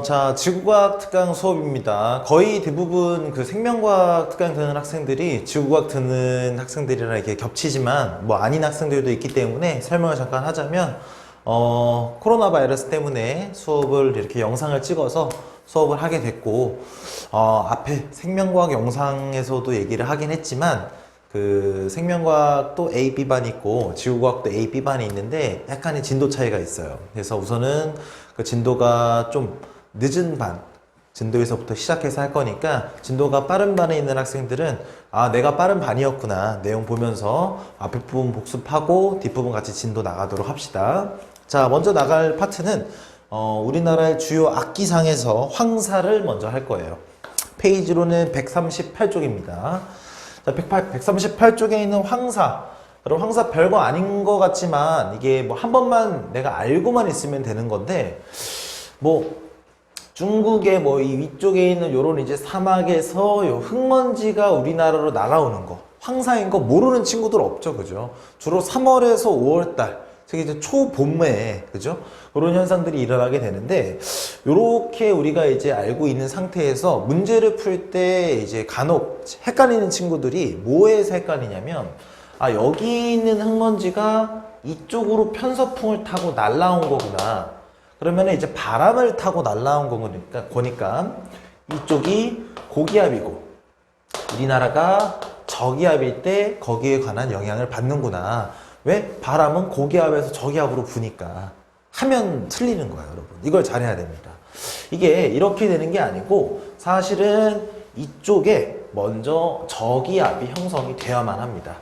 자, 지구과학 특강 수업입니다. 거의 대부분 그 생명과학 특강 듣는 학생들이 지구과학 듣는 학생들이랑 이렇게 겹치지만 뭐 아닌 학생들도 있기 때문에 설명을 잠깐 하자면 코로나 바이러스 때문에 수업을 이렇게 영상을 찍어서 수업을 하게 됐고 앞에 생명과학 영상에서도 얘기를 하긴 했지만 그 생명과학도 A, B반 있고 지구과학도 A, B반이 있는데 약간의 진도 차이가 있어요. 그래서 우선은 그 진도가 좀 늦은 반 진도에서부터 시작해서 할 거니까 진도가 빠른 반에 있는 학생들은 내가 빠른 반이었구나 내용 보면서 앞에 부분 복습하고 뒷부분 같이 진도 나가도록 합시다. 자, 먼저 나갈 파트는 우리나라의 주요 악기상에서 황사를 먼저 할 거예요. 페이지로는 138쪽입니다. 자, 138쪽에 있는 황사. 여러분, 황사 별거 아닌 것 같지만 이게 뭐 한 번만 내가 알고만 있으면 되는 건데, 뭐 중국의 뭐 이 위쪽에 있는 요런 이제 사막에서 요 흙먼지가 우리나라로 날아오는 거, 황사인 거 모르는 친구들 없죠, 그죠? 주로 3월에서 5월달, 특히 이제 초봄에, 그죠? 그런 현상들이 일어나게 되는데, 요렇게 우리가 이제 알고 있는 상태에서 문제를 풀 때 이제 간혹 헷갈리는 친구들이 뭐에서 헷갈리냐면, 여기 있는 흙먼지가 이쪽으로 편서풍을 타고 날라온 거구나. 그러면 이제 바람을 타고 날라온 거니까 이쪽이 고기압이고 우리나라가 저기압일 때 거기에 관한 영향을 받는구나. 왜? 바람은 고기압에서 저기압으로 부니까 하면 틀리는 거예요, 여러분. 이걸 잘해야 됩니다. 이게 이렇게 되는 게 아니고 사실은 이쪽에 먼저 저기압이 형성이 되어야만 합니다.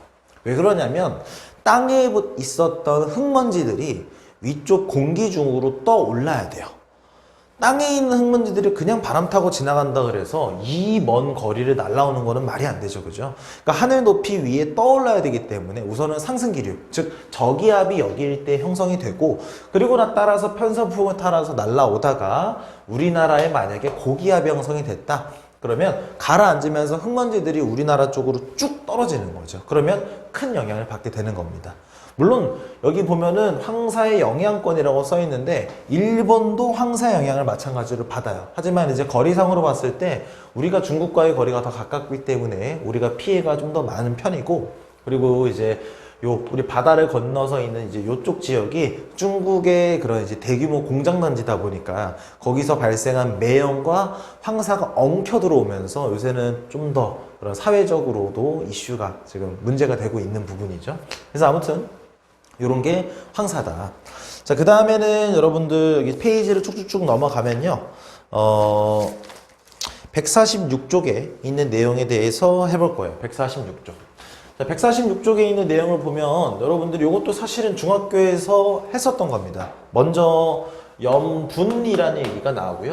왜 그러냐면 땅에 있었던 흙먼지들이 위쪽 공기 중으로 떠올라야 돼요. 땅에 있는 흙먼지들이 그냥 바람 타고 지나간다 그래서 이 먼 거리를 날아오는 거는 말이 안 되죠, 그죠? 그러니까 하늘 높이 위에 떠올라야 되기 때문에 우선은 상승기류, 즉 저기압이 여기일 때 형성이 되고, 그리고 따라서 편서풍을 따라서 날아오다가 우리나라에 만약에 고기압이 형성이 됐다. 그러면 가라앉으면서 흙먼지들이 우리나라 쪽으로 쭉 떨어지는 거죠. 그러면 큰 영향을 받게 되는 겁니다. 물론 여기 보면은 황사의 영향권이라고 써 있는데 일본도 황사 영향을 마찬가지로 받아요. 하지만 이제 거리상으로 봤을 때 우리가 중국과의 거리가 더 가깝기 때문에 우리가 피해가 좀 더 많은 편이고, 그리고 이제 우리 바다를 건너서 있는 이제 요쪽 지역이 중국의 그런 이제 대규모 공장 단지다 보니까 거기서 발생한 매연과 황사가 엉켜 들어오면서 요새는 좀 더 그런 사회적으로도 이슈가 지금 문제가 되고 있는 부분이죠. 그래서 아무튼 요런 게 황사다. 자, 그 다음에는 여러분들 여기 페이지를 쭉쭉쭉 넘어가면요. 146쪽에 있는 내용에 대해서 해볼 거예요. 146쪽. 자, 146쪽에 있는 내용을 보면 여러분들이 이것도 사실은 중학교에서 했었던 겁니다. 먼저 염분이라는 얘기가 나오고요.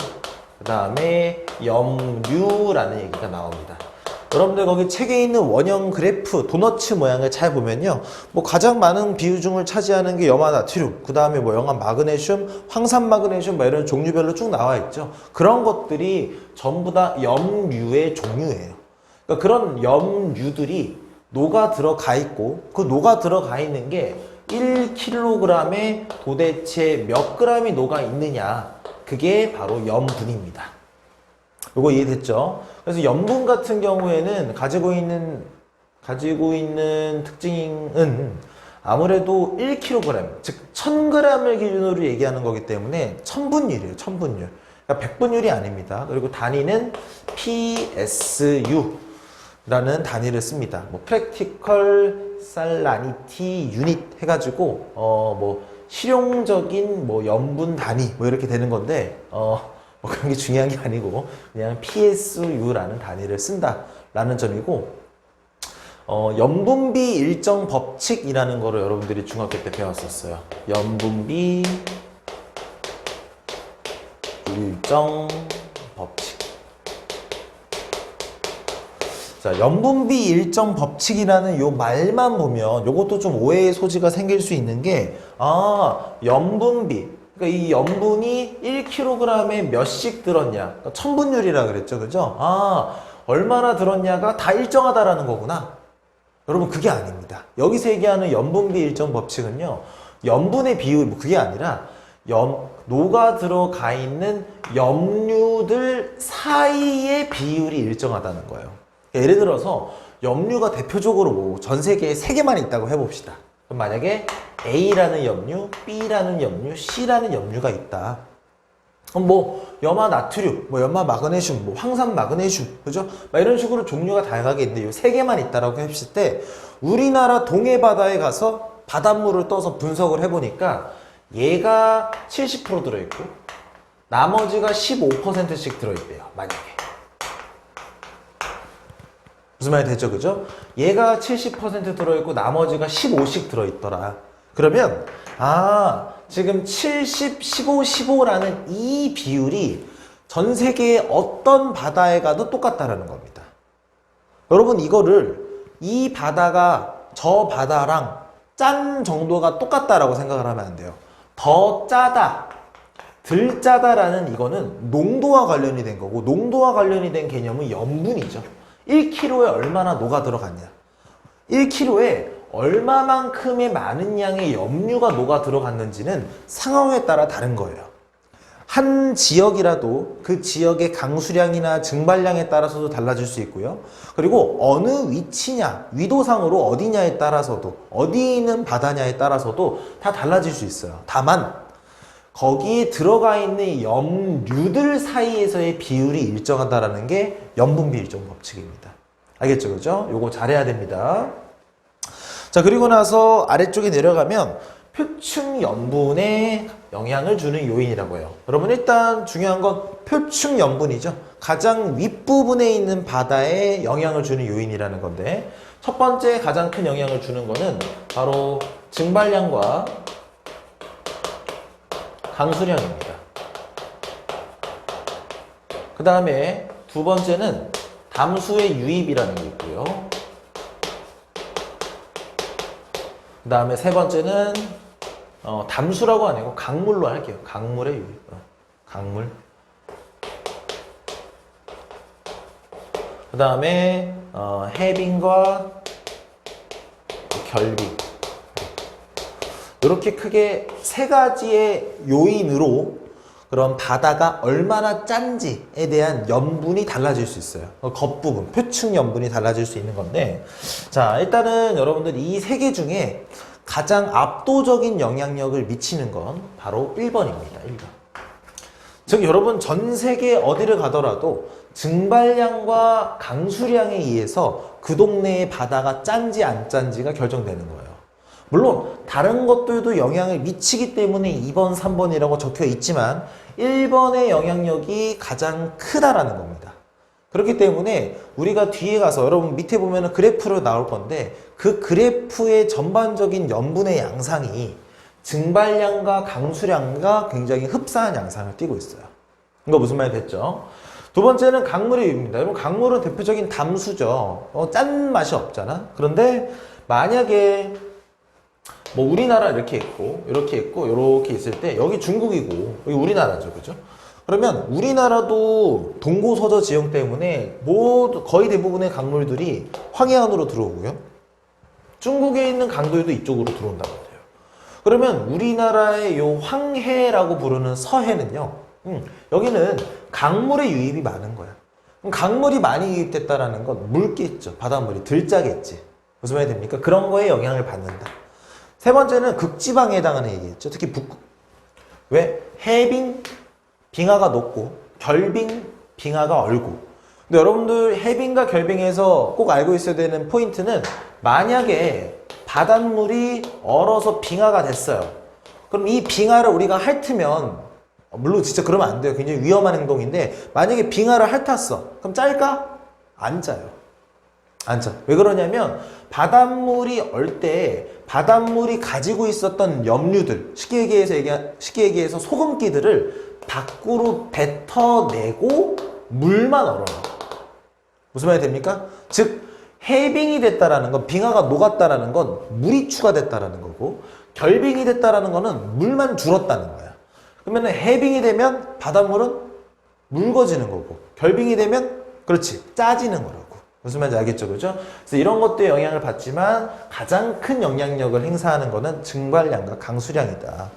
그 다음에 염류라는 얘기가 나옵니다. 여러분들 거기 책에 있는 원형 그래프 도너츠 모양을 잘 보면요, 뭐 가장 많은 비중을 차지하는 게 염화나트륨, 그 다음에 뭐 염화 마그네슘, 황산 마그네슘 뭐 이런 종류별로 쭉 나와 있죠. 그런 것들이 전부 다 염류의 종류예요. 그러니까 그런 염류들이 녹아 들어가 있고, 그 녹아 들어가 있는 게 1kg에 도대체 몇 g이 녹아 있느냐, 그게 바로 염분입니다. 요거 이해됐죠? 그래서 염분 같은 경우에는 가지고 있는 특징은 아무래도 1kg, 즉 1000g을 기준으로 얘기하는 거기 때문에 천분율이에요, 천분율. 그러니까 백분율이 아닙니다. 그리고 단위는 PSU 라는 단위를 씁니다. 뭐 Practical Salinity Unit 해가지고 뭐 실용적인 뭐 염분 단위 뭐 이렇게 되는 건데 뭐 그런 게 중요한 게 아니고 그냥 PSU라는 단위를 쓴다라는 점이고, 염분비 일정 법칙이라는 거를 여러분들이 중학교 때 배웠었어요. 염분비 일정 법칙. 자, 염분비 일정 법칙이라는 요 말만 보면 요것도 좀 오해의 소지가 생길 수 있는 게, 염분비, 그러니까 이 염분이 1kg에 몇씩 들었냐, 그러니까 천분율이라 그랬죠, 그죠? 얼마나 들었냐가 다 일정하다라는 거구나. 여러분, 그게 아닙니다. 여기서 얘기하는 염분비 일정 법칙은요, 염분의 비율, 그게 아니라 녹아 들어가 있는 염류들 사이의 비율이 일정하다는 거예요. 예를 들어서 염류가 대표적으로 뭐 전 세계에 3개만 있다고 해봅시다. 그럼 만약에 A라는 염류, B라는 염류, C라는 염류가 있다. 그럼 뭐 염화 나트륨, 뭐 염화 마그네슘, 뭐 황산 마그네슘, 그죠? 막 이런 식으로 종류가 다양하게 있는데 이 3개만 있다라고 했을 때 우리나라 동해 바다에 가서 바닷물을 떠서 분석을 해보니까 얘가 70% 들어있고 나머지가 15%씩 들어있대요. 만약에. 무슨 말이 되죠? 그죠? 얘가 70% 들어있고 나머지가 15씩 들어있더라. 그러면 지금 70, 15, 15라는 이 비율이 전 세계의 어떤 바다에 가도 똑같다라는 겁니다. 여러분 이거를 이 바다가 저 바다랑 짠 정도가 똑같다라고 생각을 하면 안 돼요. 더 짜다, 덜 짜다라는 이거는 농도와 관련이 된 거고 농도와 관련이 된 개념은 염분이죠. 1kg에 얼마나 녹아 들어갔냐. 1kg에 얼마만큼의 많은 양의 염류가 녹아 들어갔는지는 상황에 따라 다른 거예요. 한 지역이라도 그 지역의 강수량이나 증발량에 따라서도 달라질 수 있고요. 그리고 어느 위치냐, 위도상으로 어디냐에 따라서도, 어디 있는 바다냐에 따라서도 다 달라질 수 있어요. 다만 거기에 들어가 있는 염류들 사이에서의 비율이 일정하다라는 게 염분비 일정 법칙입니다. 알겠죠? 그죠? 요거 잘해야 됩니다. 자, 그리고 나서 아래쪽에 내려가면 표층 염분에 영향을 주는 요인이라고 해요. 여러분 일단 중요한 건 표층 염분이죠. 가장 윗부분에 있는 바다에 영향을 주는 요인이라는 건데 첫 번째 가장 큰 영향을 주는 거는 바로 증발량과 강수량입니다. 그 다음에 두 번째는 담수의 유입이라는 게 있고요. 그 다음에 세 번째는 담수라고 안 하고 강물로 할게요. 강물의 유입. 강물. 그 다음에 해빙과 결빙. 이렇게 크게 세 가지의 요인으로 그런 바다가 얼마나 짠지에 대한 염분이 달라질 수 있어요. 겉부분, 표층 염분이 달라질 수 있는 건데 자, 일단은 여러분들 이 세 개 중에 가장 압도적인 영향력을 미치는 건 바로 1번입니다. 1번. 즉 여러분 전 세계 어디를 가더라도 증발량과 강수량에 의해서 그 동네의 바다가 짠지 안 짠지가 결정되는 거예요. 물론 다른 것들도 영향을 미치기 때문에 2번, 3번이라고 적혀 있지만 1번의 영향력이 가장 크다라는 겁니다. 그렇기 때문에 우리가 뒤에 가서 여러분 밑에 보면 그래프로 나올 건데 그 그래프의 전반적인 염분의 양상이 증발량과 강수량과 굉장히 흡사한 양상을 띠고 있어요. 이거 무슨 말이 됐죠? 두 번째는 강물의 유입니다. 여러분 강물은 대표적인 담수죠. 짠 맛이 없잖아. 그런데 만약에 뭐 우리나라 이렇게 있고 이렇게 있고 이렇게 있을 때 여기 중국이고 여기 우리나라죠. 그죠? 그러면 우리나라도 동고서저 지형 때문에 거의 대부분의 강물들이 황해안으로 들어오고요. 중국에 있는 강들도 이쪽으로 들어온다고 해요. 그러면 우리나라의 요 황해라고 부르는 서해는요. 여기는 강물의 유입이 많은 거야. 그럼 강물이 많이 유입됐다라는 건 묽겠죠. 바닷물이 덜 짜겠지. 무슨 말이 됩니까? 그런 거에 영향을 받는다. 세 번째는 극지방에 해당하는 얘기겠죠. 특히 북극. 왜? 해빙, 빙하가 높고 결빙, 빙하가 얼고. 근데 여러분들 해빙과 결빙에서 꼭 알고 있어야 되는 포인트는 만약에 바닷물이 얼어서 빙하가 됐어요. 그럼 이 빙하를 우리가 핥으면 물론 진짜 그러면 안 돼요. 굉장히 위험한 행동인데 만약에 빙하를 핥았어. 그럼 짤까? 안 짜요. 안 짜. 왜 그러냐면 바닷물이 얼 때 바닷물이 가지고 있었던 염류들 쉽게 얘기해서 소금기들을 밖으로 뱉어내고 물만 얼어요. 무슨 말이 됩니까? 즉 해빙이 됐다라는 건 빙하가 녹았다라는 건 물이 추가됐다라는 거고 결빙이 됐다라는 거는 물만 줄었다는 거야. 그러면 해빙이 되면 바닷물은 묽어지는 거고 결빙이 되면 그렇지 짜지는 거라고. 무슨 말인지 알겠죠? 그죠? 그래서 이런 것도에 영향을 받지만 가장 큰 영향력을 행사하는 거는 증발량과 강수량이다.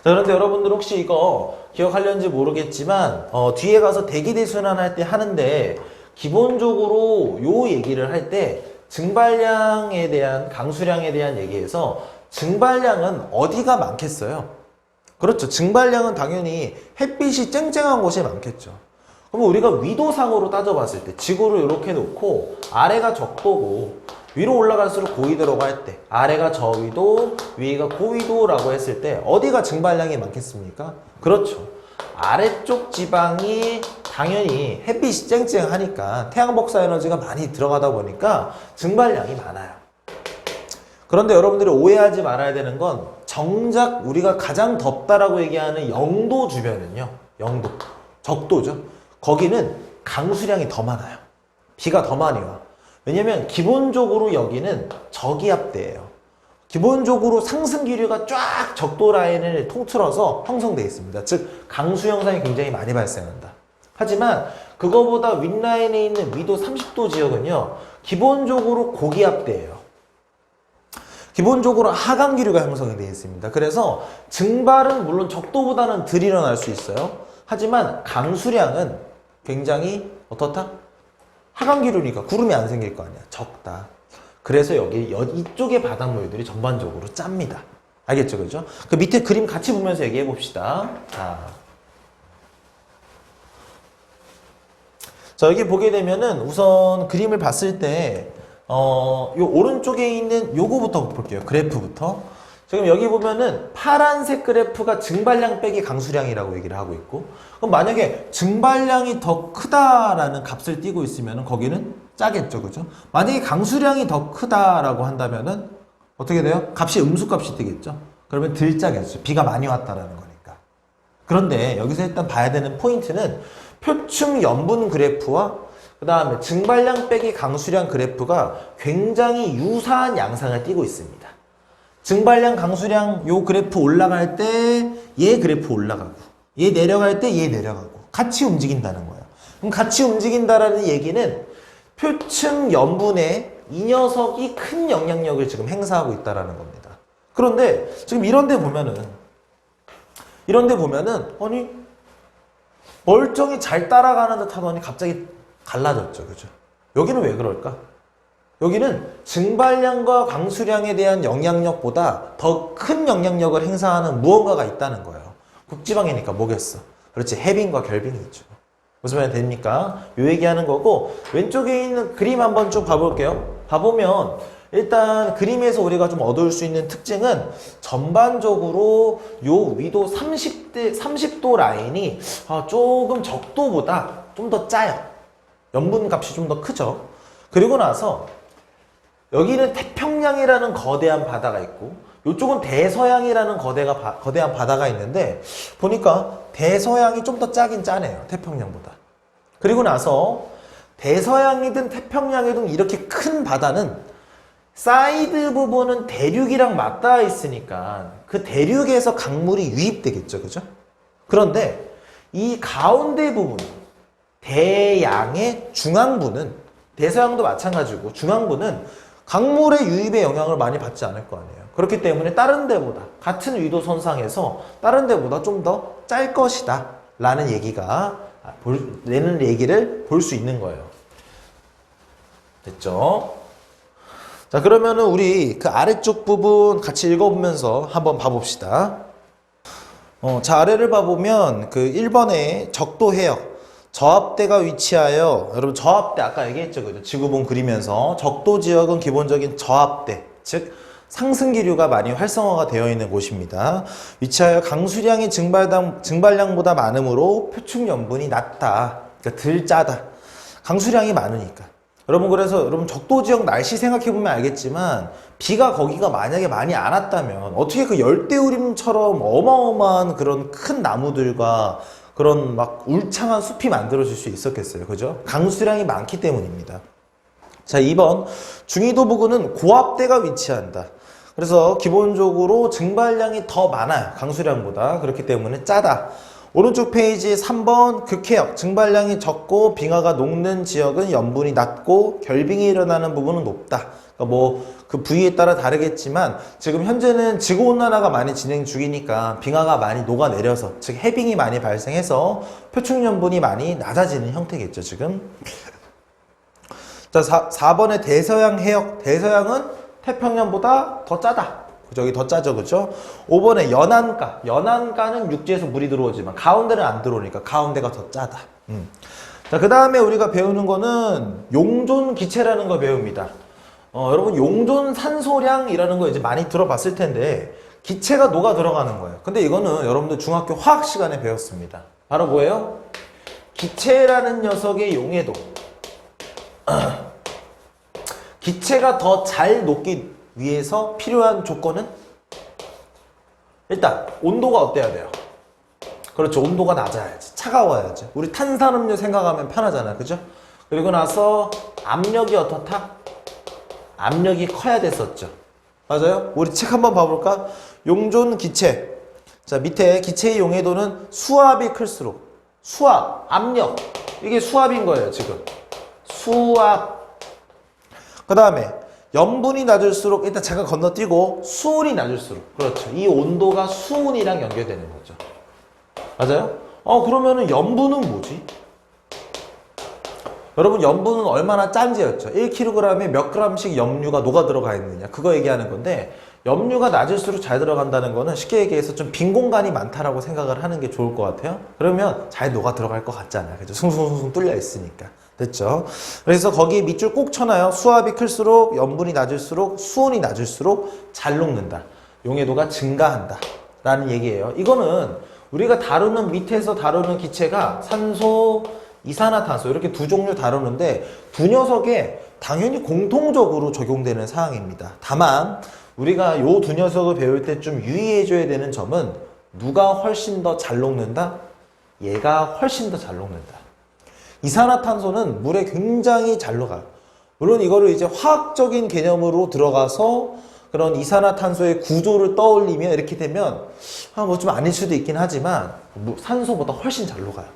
자, 그런데 여러분들 혹시 이거 기억하려는지 모르겠지만 뒤에 가서 대기대순환 할 때 하는데 기본적으로 요 얘기를 할 때 증발량에 대한 강수량에 대한 얘기에서 증발량은 어디가 많겠어요? 그렇죠. 증발량은 당연히 햇빛이 쨍쨍한 곳이 많겠죠. 그러면 우리가 위도상으로 따져봤을 때 지구를 이렇게 놓고 아래가 적도고 위로 올라갈수록 고위도라고 할 때 아래가 저위도, 위가 고위도라고 했을 때 어디가 증발량이 많겠습니까? 그렇죠. 아래쪽 지방이 당연히 햇빛이 쨍쨍하니까 태양 복사 에너지가 많이 들어가다 보니까 증발량이 많아요. 그런데 여러분들이 오해하지 말아야 되는 건 정작 우리가 가장 덥다라고 얘기하는 영도 주변은요. 영도, 적도죠. 거기는 강수량이 더 많아요. 비가 더 많이 와. 왜냐면 기본적으로 여기는 저기압대예요. 기본적으로 상승 기류가 쫙 적도 라인을 통틀어서 형성되어 있습니다. 즉 강수 현상이 굉장히 많이 발생한다. 하지만 그거보다 윗라인에 있는 위도 30도 지역은요. 기본적으로 고기압대예요. 기본적으로 하강 기류가 형성이 되어 있습니다. 그래서 증발은 물론 적도보다는 덜 일어날 수 있어요. 하지만 강수량은 굉장히 어떻다? 하강 기류니까 구름이 안 생길 거 아니야. 적다. 그래서 이쪽의 바닷물들이 전반적으로 짭니다. 알겠죠? 그죠? 그 밑에 그림 같이 보면서 얘기해 봅시다. 자, 여기 보게 되면은 우선 그림을 봤을 때 요 오른쪽에 있는 요거부터 볼게요. 그래프부터. 지금 여기 보면은 파란색 그래프가 증발량 빼기 강수량이라고 얘기를 하고 있고, 그럼 만약에 증발량이 더 크다라는 값을 띄고 있으면 거기는 짜겠죠, 그죠? 만약에 강수량이 더 크다라고 한다면은 어떻게 돼요? 값이 음수값이 뜨겠죠? 그러면 덜 짜겠죠. 비가 많이 왔다라는 거니까. 그런데 여기서 일단 봐야 되는 포인트는 표층 염분 그래프와 그 다음에 증발량 빼기 강수량 그래프가 굉장히 유사한 양상을 띠고 있습니다. 증발량, 강수량 요 그래프 올라갈 때 얘 그래프 올라가고 얘 내려갈 때 얘 내려가고 같이 움직인다는 거예요. 그럼 같이 움직인다라는 얘기는 표층 염분에 이 녀석이 큰 영향력을 지금 행사하고 있다라는 겁니다. 그런데 지금 이런 데 보면은 아니 멀쩡히 잘 따라가는 듯 하더니 갑자기 갈라졌죠. 그죠? 여기는 왜 그럴까? 여기는 증발량과 강수량에 대한 영향력보다 더 큰 영향력을 행사하는 무언가가 있다는 거예요. 북지방이니까 뭐겠어? 그렇지, 해빙과 결빙이 있죠. 무슨 말이 됩니까? 요 얘기하는 거고, 왼쪽에 있는 그림 한번 좀 봐볼게요. 봐보면 일단 그림에서 우리가 좀 얻을 수 있는 특징은 전반적으로 요 위도 30도 라인이 조금 적도보다 좀 더 짜요. 염분 값이 좀 더 크죠. 그리고 나서 여기는 태평양이라는 거대한 바다가 있고 이쪽은 대서양이라는 거대한 바다가 있는데 보니까 대서양이 좀 더 짜긴 짜네요. 태평양보다. 그리고 나서 대서양이든 태평양이든 이렇게 큰 바다는 사이드 부분은 대륙이랑 맞닿아 있으니까 그 대륙에서 강물이 유입되겠죠. 그죠? 그런데 이 가운데 부분, 대양의 중앙부는, 대서양도 마찬가지고 중앙부는 강물의 유입의 영향을 많이 받지 않을 거 아니에요. 그렇기 때문에 다른 데보다, 같은 위도 선상에서 다른 데보다 좀 더 짤 것이다 라는 얘기가 내는 얘기를 볼 수 있는 거예요. 됐죠? 자, 그러면은 우리 그 아래쪽 부분 같이 읽어보면서 한번 봐봅시다. 자, 아래를 봐보면 그 1번에 적도 해역 저압대가 위치하여, 여러분 저압대 아까 얘기했죠, 그죠? 지구본 그리면서 적도 지역은 기본적인 저압대, 즉 상승기류가 많이 활성화가 되어 있는 곳입니다. 위치하여 강수량이 증발량보다 많으므로 표층염분이 낮다, 그러니까 덜 짜다. 강수량이 많으니까. 여러분, 그래서 여러분 적도 지역 날씨 생각해 보면 알겠지만 비가 거기가 만약에 많이 안 왔다면 어떻게 그 열대우림처럼 어마어마한 그런 큰 나무들과 그런 막 울창한 숲이 만들어질 수 있었겠어요. 그죠? 강수량이 많기 때문입니다. 자, 2번. 중위도 부근은 고압대가 위치한다. 그래서 기본적으로 증발량이 더 많아요. 강수량보다. 그렇기 때문에 짜다. 오른쪽 페이지 3번 극해역 증발량이 적고 빙하가 녹는 지역은 염분이 낮고 결빙이 일어나는 부분은 높다. 그러니까 뭐 그 부위에 따라 다르겠지만 지금 현재는 지구온난화가 많이 진행 중이니까 빙하가 많이 녹아내려서 즉 해빙이 많이 발생해서 표충염분이 많이 낮아지는 형태겠죠 지금. 자 4번의 대서양 해역. 대서양은 태평양보다 더 짜다. 저기 더 짜죠, 그죠? 5번에 연안가. 연안가는 육지에서 물이 들어오지만 가운데는 안 들어오니까 가운데가 더 짜다. 자, 그 다음에 우리가 배우는 거는 용존 기체라는 거 배웁니다. 여러분 용존 산소량이라는 거 이제 많이 들어봤을 텐데 기체가 녹아 들어가는 거예요. 근데 이거는 여러분들 중학교 화학 시간에 배웠습니다. 바로 뭐예요? 기체라는 녀석의 용해도. 기체가 더 잘 녹기 위해서 필요한 조건은 일단 온도가 어때야 돼요? 그렇죠. 온도가 낮아야지. 차가워야지. 우리 탄산음료 생각하면 편하잖아. 그죠? 그리고 나서 압력이 어떻다? 압력이 커야 됐었죠. 맞아요? 우리 책 한번 봐볼까? 용존 기체. 자, 밑에 기체의 용해도는 수압이 클수록 수압, 압력. 이게 수압인 거예요, 지금. 수압. 그 다음에 염분이 낮을수록 일단 잠깐 건너뛰고 수온이 낮을수록 그렇죠. 이 온도가 수온이랑 연결되는 거죠. 맞아요? 그러면은 염분은 뭐지? 여러분 염분은 얼마나 짠지였죠? 1kg에 몇 g씩 염류가 녹아 들어가 있느냐 그거 얘기하는 건데 염류가 낮을수록 잘 들어간다는 거는 쉽게 얘기해서 좀 빈 공간이 많다라고 생각을 하는 게 좋을 것 같아요. 그러면 잘 녹아 들어갈 것 같잖아요. 그죠? 숭숭숭숭 뚫려 있으니까. 됐죠? 그래서 거기 밑줄 꼭 쳐놔요. 수압이 클수록 염분이 낮을수록 수온이 낮을수록 잘 녹는다. 용해도가 증가한다. 라는 얘기예요. 이거는 우리가 다루는 밑에서 다루는 기체가 산소, 이산화탄소 이렇게 두 종류 다루는데 두 녀석에 당연히 공통적으로 적용되는 사항입니다. 다만 우리가 요 두 녀석을 배울 때 좀 유의해줘야 되는 점은 누가 훨씬 더 잘 녹는다? 얘가 훨씬 더 잘 녹는다. 이산화탄소는 물에 굉장히 잘 녹아요. 물론 이거를 이제 화학적인 개념으로 들어가서 그런 이산화탄소의 구조를 떠올리면 이렇게 되면 뭐 좀 아닐 수도 있긴 하지만 산소보다 훨씬 잘 녹아요.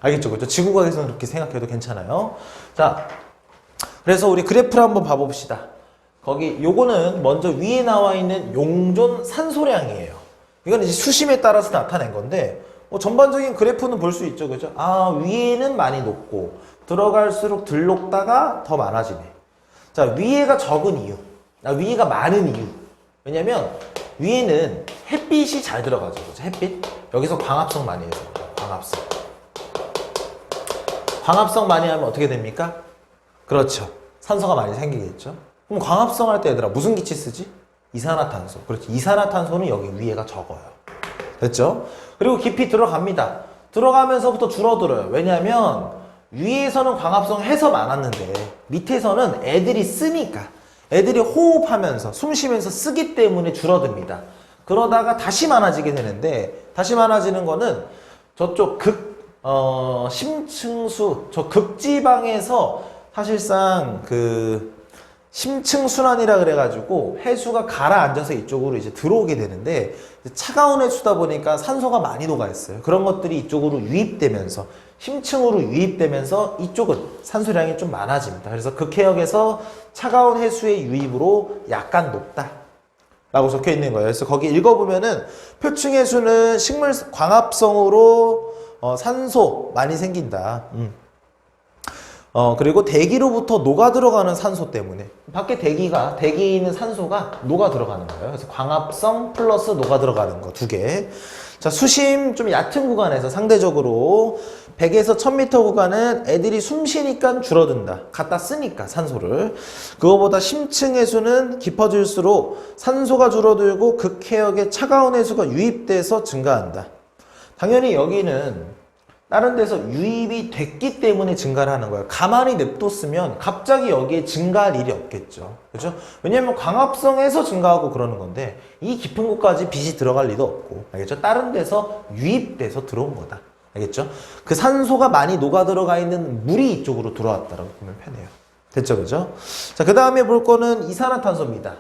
알겠죠? 그렇죠? 지구과학에서는 그렇게 생각해도 괜찮아요. 자, 그래서 우리 그래프를 한번 봐봅시다. 거기 요거는 먼저 위에 나와 있는 용존 산소량이에요. 이건 이제 수심에 따라서 나타낸 건데 전반적인 그래프는 볼 수 있죠. 그죠? 위에는 많이 녹고 들어갈수록 덜 녹다가 더 많아지네. 자, 위에가 적은 이유. 위에가 많은 이유. 왜냐면 위에는 햇빛이 잘 들어가죠. 그죠? 햇빛. 여기서 광합성 많이 해서. 광합성. 광합성 많이 하면 어떻게 됩니까? 그렇죠. 산소가 많이 생기겠죠. 그럼 광합성 할 때 얘들아 무슨 기체 쓰지? 이산화탄소. 그렇지. 이산화탄소는 여기 위에가 적어요. 됐죠? 그리고 깊이 들어갑니다. 들어가면서부터 줄어들어요. 왜냐면 위에서는 광합성 해서 많았는데 밑에서는 애들이 쓰니까 애들이 호흡하면서 숨 쉬면서 쓰기 때문에 줄어듭니다. 그러다가 다시 많아지게 되는데 다시 많아지는 거는 저쪽 심층수, 저 극지방에서 사실상 심층순환이라 그래가지고 해수가 가라앉아서 이쪽으로 이제 들어오게 되는데 차가운 해수다 보니까 산소가 많이 녹아있어요. 그런 것들이 이쪽으로 유입되면서 심층으로 유입되면서 이쪽은 산소량이 좀 많아집니다. 그래서 극해역에서 차가운 해수의 유입으로 약간 높다 라고 적혀 있는 거예요. 그래서 거기 읽어보면은 표층해수는 식물 광합성으로 산소 많이 생긴다. 그리고 대기로부터 녹아 들어가는 산소 때문에 밖에 대기에 있는 산소가 녹아 들어가는 거예요. 그래서 광합성 플러스 녹아 들어가는 거 두 개. 자, 수심 좀 얕은 구간에서 상대적으로 100에서 1000m 구간은 애들이 숨 쉬니까 줄어든다. 갖다 쓰니까 산소를. 그거보다 심층 해수는 깊어질수록 산소가 줄어들고 극해역에 차가운 해수가 유입돼서 증가한다. 당연히 여기는 다른 데서 유입이 됐기 때문에 증가를 하는 거예요. 가만히 냅뒀으면 갑자기 여기에 증가할 일이 없겠죠. 그죠? 왜냐면 광합성에서 증가하고 그러는 건데 이 깊은 곳까지 빛이 들어갈 리도 없고. 알겠죠? 다른 데서 유입돼서 들어온 거다. 알겠죠? 그 산소가 많이 녹아 들어가 있는 물이 이쪽으로 들어왔다라고 보면 편해요. 됐죠? 그죠? 자, 그 다음에 볼 거는 이산화탄소입니다.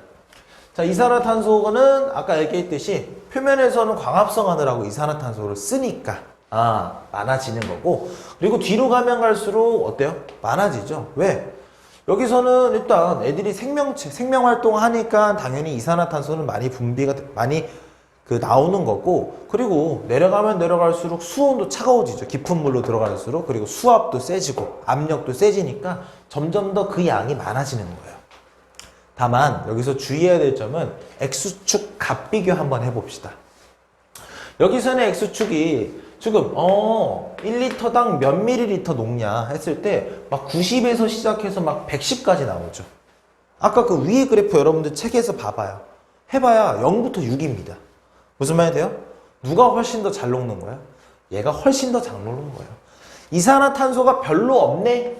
자, 이산화탄소는 아까 얘기했듯이 표면에서는 광합성 하느라고 이산화탄소를 쓰니까 많아지는 거고, 그리고 뒤로 가면 갈수록 어때요? 많아지죠. 왜? 여기서는 일단 애들이 생명체, 생명활동을 하니까 당연히 이산화탄소는 많이 나오는 거고, 그리고 내려가면 내려갈수록 수온도 차가워지죠. 깊은 물로 들어갈수록. 그리고 수압도 세지고 압력도 세지니까 점점 더 그 양이 많아지는 거예요. 다만 여기서 주의해야 될 점은 X축 값 비교 한번 해봅시다. 여기서는 X축이 지금 1리터당 몇 밀리리터 녹냐 했을 때 막 90에서 시작해서 막 110까지 나오죠. 아까 그 위에 그래프 여러분들 책에서 봐봐요. 해봐야 0부터 6입니다. 무슨 말이 돼요? 누가 훨씬 더 잘 녹는 거야? 얘가 훨씬 더 잘 녹는 거예요. 이산화탄소가 별로 없네?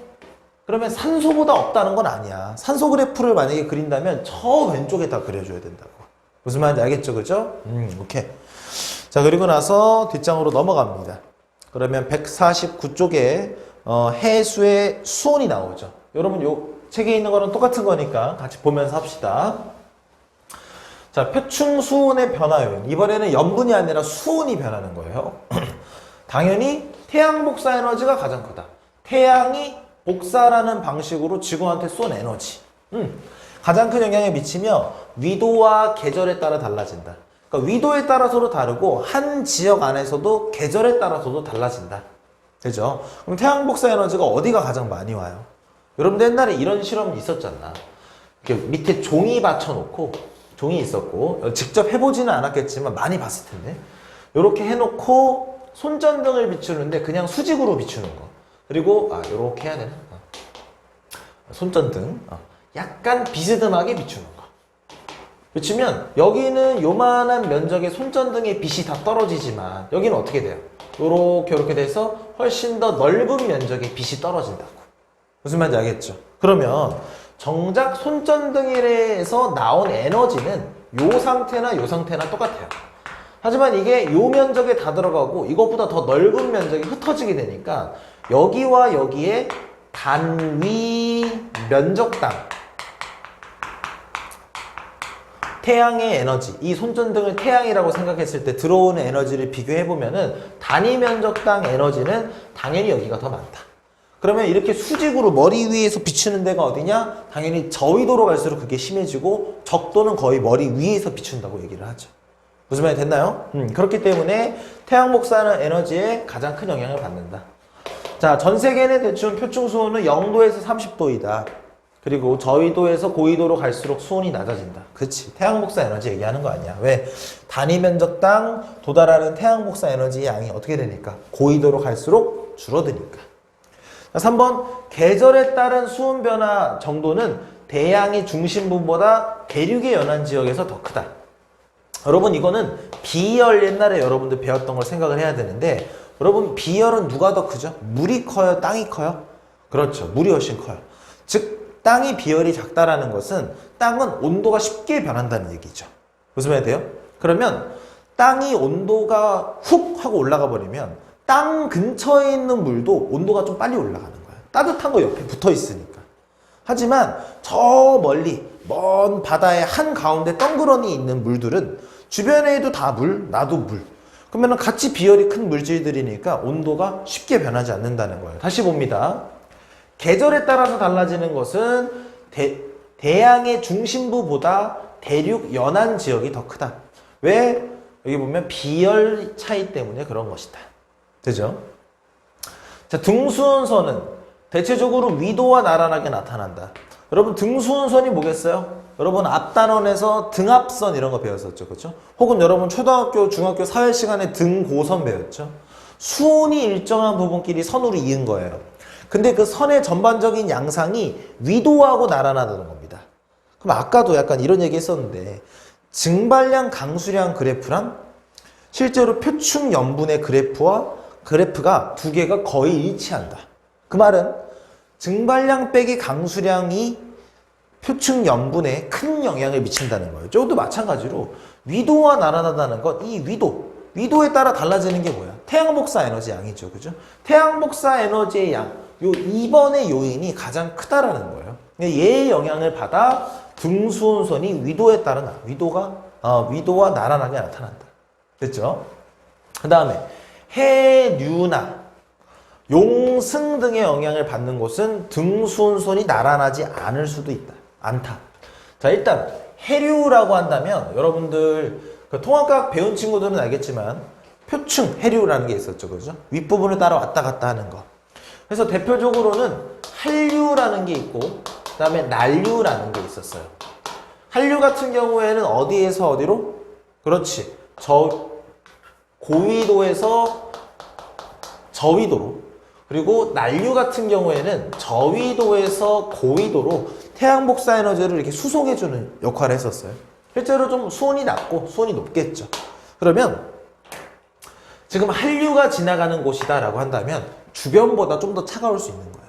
그러면 산소보다 없다는 건 아니야. 산소 그래프를 만약에 그린다면 저 왼쪽에다 그려줘야 된다고. 무슨 말인지 알겠죠? 그죠? 오케이. 자, 그리고 나서 뒷장으로 넘어갑니다. 그러면 149쪽에 해수의 수온이 나오죠. 여러분 요 책에 있는 거랑 똑같은 거니까 같이 보면서 합시다. 자, 표충 수온의 변화 요인. 이번에는 염분이 아니라 수온이 변하는 거예요. 당연히 태양 복사 에너지가 가장 크다. 태양이 복사라는 방식으로 지구한테 쏜 에너지. 가장 큰 영향을 미치며 위도와 계절에 따라 달라진다. 그러니까 위도에 따라서도 다르고 한 지역 안에서도 계절에 따라서도 달라진다. 되죠? 그럼 태양 복사 에너지가 어디가 가장 많이 와요? 여러분들 옛날에 이런 실험이 있었잖아. 이렇게 밑에 종이 받쳐놓고 종이 있었고 직접 해보지는 않았겠지만 많이 봤을 텐데 이렇게 해놓고 손전등을 비추는데 그냥 수직으로 비추는 거. 그리고 이렇게 해야 되나? 손전등 약간 비스듬하게 비추는 거. 비추면 여기는 요만한 면적의 손전등의 빛이 다 떨어지지만 여기는 어떻게 돼요? 이렇게 돼서 훨씬 더 넓은 면적의 빛이 떨어진다고. 무슨 말인지 알겠죠? 그러면 정작 손전등에서 나온 에너지는 요 상태나 요 상태나 똑같아요. 하지만 이게 요 면적에 다 들어가고 이것보다 더 넓은 면적이 흩어지게 되니까 여기와 여기에 단위 면적당 태양의 에너지, 이 손전등을 태양이라고 생각했을 때 들어오는 에너지를 비교해보면은 단위 면적당 에너지는 당연히 여기가 더 많다. 그러면 이렇게 수직으로 머리 위에서 비추는 데가 어디냐? 당연히 저위도로 갈수록 그게 심해지고 적도는 거의 머리 위에서 비춘다고 얘기를 하죠. 무슨 말이 됐나요? 그렇기 때문에 태양 복사하는 에너지에 가장 큰 영향을 받는다. 자, 전 세계는 대충 표충 수온은 0도에서 30도이다. 그리고 저위도에서 고위도로 갈수록 수온이 낮아진다. 그치. 태양 복사 에너지 얘기하는 거 아니야. 왜? 단위 면적당 도달하는 태양 복사 에너지의 양이 어떻게 되니까? 고위도로 갈수록 줄어드니까. 자, 3번. 계절에 따른 수온 변화 정도는 대양의 중심부보다 대륙의 연안 지역에서 더 크다. 여러분 이거는 비열 옛날에 여러분들 배웠던 걸 생각을 해야 되는데 여러분 비열은 누가 더 크죠? 물이 커요? 땅이 커요? 그렇죠. 물이 훨씬 커요. 즉 땅이 비열이 작다라는 것은 땅은 온도가 쉽게 변한다는 얘기죠. 무슨 말이 돼요? 그러면 땅이 온도가 훅 하고 올라가 버리면 땅 근처에 있는 물도 온도가 좀 빨리 올라가는 거예요. 따뜻한 거 옆에 붙어 있으니까. 하지만 저 멀리 먼 바다의 한가운데 덩그러니 있는 물들은 주변에도 다 물, 나도 물. 그러면 같이 비열이 큰 물질들이니까 온도가 쉽게 변하지 않는다는 거예요. 다시 봅니다. 계절에 따라서 달라지는 것은 대양의 중심부보다 대륙 연안 지역이 더 크다. 왜? 여기 보면 비열 차이 때문에 그런 것이다. 되죠? 자, 등수온선은 대체적으로 위도와 나란하게 나타난다. 여러분 등수온선이 뭐겠어요? 여러분 앞단원에서 등압선 이런 거 배웠었죠. 그렇죠? 혹은 여러분 초등학교, 중학교 사회 시간에 등고선 배웠죠. 수온이 일정한 부분끼리 선으로 이은 거예요. 근데 그 선의 전반적인 양상이 위도하고 나란하다는 겁니다. 그럼 아까도 약간 이런 얘기 했었는데 증발량 강수량 그래프랑 실제로 표충 염분의 그래프가 두 개가 거의 일치한다. 그 말은 증발량 빼기 강수량이 표층 염분에 큰 영향을 미친다는 거예요. 저것도 마찬가지로 위도와 나란하다는 건 이 위도에 따라 달라지는 게 뭐야? 태양 복사 에너지 양이죠. 그죠? 태양 복사 에너지의 양, 요 2번의 요인이 가장 크다라는 거예요. 얘의 영향을 받아 등수온선이 위도에 따른 위도와 나란하게 나타난다. 됐죠? 그 다음에 해류나 용승 등의 영향을 받는 곳은 등수온선이 나란하지 않을 수도 있다. 않다. 자, 일단 해류라고 한다면 여러분들 그 통합과학 배운 친구들은 알겠지만 표층 해류라는 게 있었죠. 그죠? 윗부분을 따라 왔다 갔다 하는 거. 그래서 대표적으로는 한류라는 게 있고 그 다음에 난류라는 게 있었어요. 한류 같은 경우에는 어디에서 어디로? 그렇지. 고위도에서 저위도로, 그리고 난류 같은 경우에는 저위도에서 고위도로 태양 복사 에너지를 이렇게 수송해주는 역할을 했었어요. 실제로 좀 수온이 낮고 수온이 높겠죠. 그러면 지금 한류가 지나가는 곳이다 라고 한다면 주변보다 좀 더 차가울 수 있는 거예요.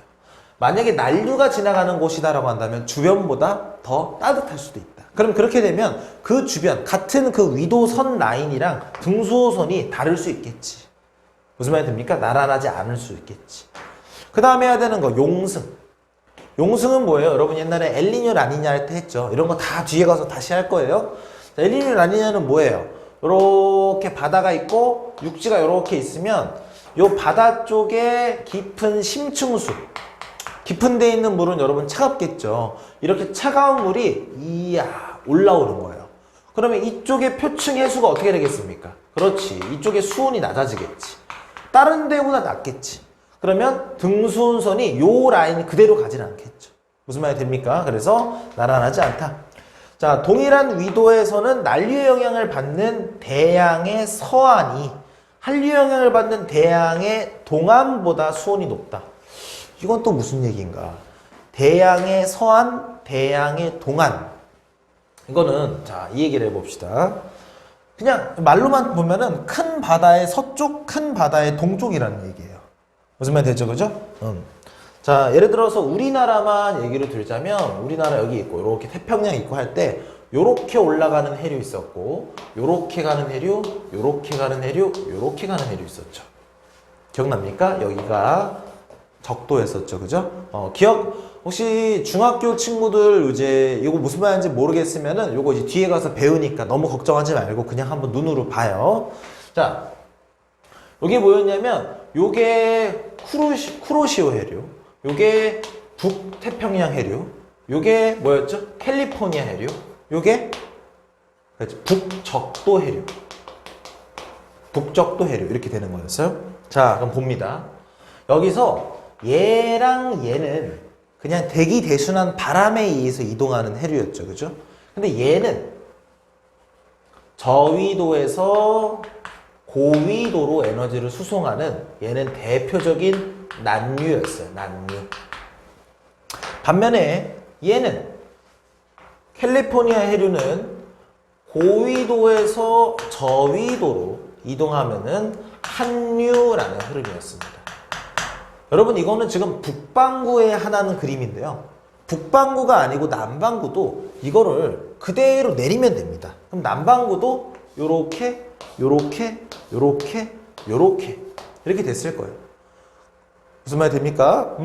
만약에 난류가 지나가는 곳이다 라고 한다면 주변보다 더 따뜻할 수도 있다. 그럼 그렇게 되면 그 주변, 같은 그 위도선 라인이랑 등수호선이 다를 수 있겠지. 무슨 말이 됩니까? 나란하지 않을 수 있겠지. 그 다음에 해야 되는 거, 용승. 용승은 뭐예요? 여러분 옛날에 엘니뇨 라니냐 할 때 했죠. 이런 거 다 뒤에 가서 다시 할 거예요. 자, 엘니뇨 라니냐는 뭐예요? 이렇게 바다가 있고 육지가 이렇게 있으면 요 바다 쪽에 깊은 심층수, 깊은 데 있는 물은 여러분 차갑겠죠. 이렇게 차가운 물이 이야 올라오는 거예요. 그러면 이쪽의 표층 해수가 어떻게 되겠습니까? 그렇지. 이쪽에 수온이 낮아지겠지. 다른 데보다 낮겠지. 그러면 등수온선이 요 라인 그대로 가진 않겠죠. 무슨 말이 됩니까? 그래서 나란하지 않다. 자, 동일한 위도에서는 난류의 영향을 받는 대양의 서안이 한류 영향을 받는 대양의 동안보다 수온이 높다. 이건 또 무슨 얘기인가? 대양의 서안, 대양의 동안. 이거는 자, 이 얘기를 해봅시다. 그냥 말로만 보면은 큰 바다의 서쪽, 큰 바다의 동쪽이라는 얘기예요. 무슨 말 되죠, 그죠? 자, 예를 들어서 우리나라만 얘기를 들자면 우리나라 여기 있고 이렇게 태평양 있고 할 때 요렇게 올라가는 해류 있었고 요렇게 가는 해류, 요렇게 가는 해류, 요렇게 가는 해류 있었죠. 기억납니까? 여기가 적도였었죠, 그죠? 혹시 중학교 친구들 이제 이거 무슨 말인지 모르겠으면은 요거 이제 뒤에 가서 배우니까 너무 걱정하지 말고 그냥 한번 눈으로 봐요. 자, 여기 뭐였냐면 요게 쿠로시오 해류, 요게 북태평양 해류, 요게 뭐였죠? 캘리포니아 해류, 요게 북적도 해류, 북적도 해류 이렇게 되는 거였어요. 자, 그럼 봅니다. 여기서 얘랑 얘는 그냥 대기대순한 바람에 의해서 이동하는 해류였죠. 그죠? 근데 얘는 저위도에서 고위도로 에너지를 수송하는 얘는 대표적인 난류였어요. 난류. 반면에 얘는 캘리포니아 해류는 고위도에서 저위도로 이동하면은 한류라는 흐름이었습니다. 여러분 이거는 지금 북반구에 하나는 그림인데요. 북반구가 아니고 남반구도 이거를 그대로 내리면 됩니다. 그럼 남반구도 요렇게 요렇게 요렇게 요렇게 이렇게 됐을 거예요. 무슨 말이 됩니까?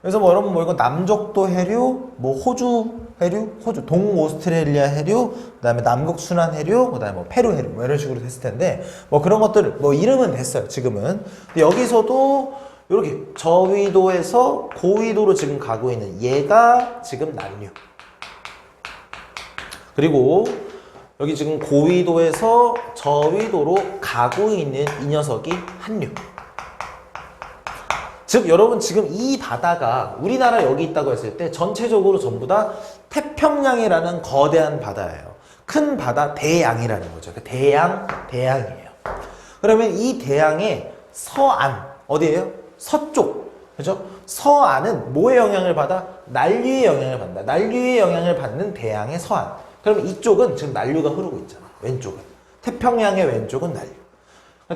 그래서 뭐 여러분 뭐 이거 남적도 해류, 뭐 호주 해류, 동오스트레일리아 해류, 그다음에 남극 순환 해류, 그다음에 뭐 페루 해류 뭐 이런 식으로 됐을 텐데 뭐 그런 것들 뭐 이름은 됐어요. 지금은. 근데 여기서도 이렇게 저위도에서 고위도로 지금 가고 있는 얘가 지금 난류. 그리고 여기 지금 고위도에서 저위도로 가고 있는 이 녀석이 한류. 즉 여러분 지금 이 바다가 우리나라 여기 있다고 했을 때 전체적으로 전부 다 태평양이라는 거대한 바다예요. 큰 바다 대양이라는 거죠. 대양이에요. 그러면 이 대양의 서안 어디예요? 서쪽. 그죠? 서안은 뭐의 영향을 받아? 난류의 영향을 받는다. 난류의 영향을 받는 대양의 서안. 그럼 이쪽은 지금 난류가 흐르고 있잖아. 왼쪽은. 태평양의 왼쪽은 난류.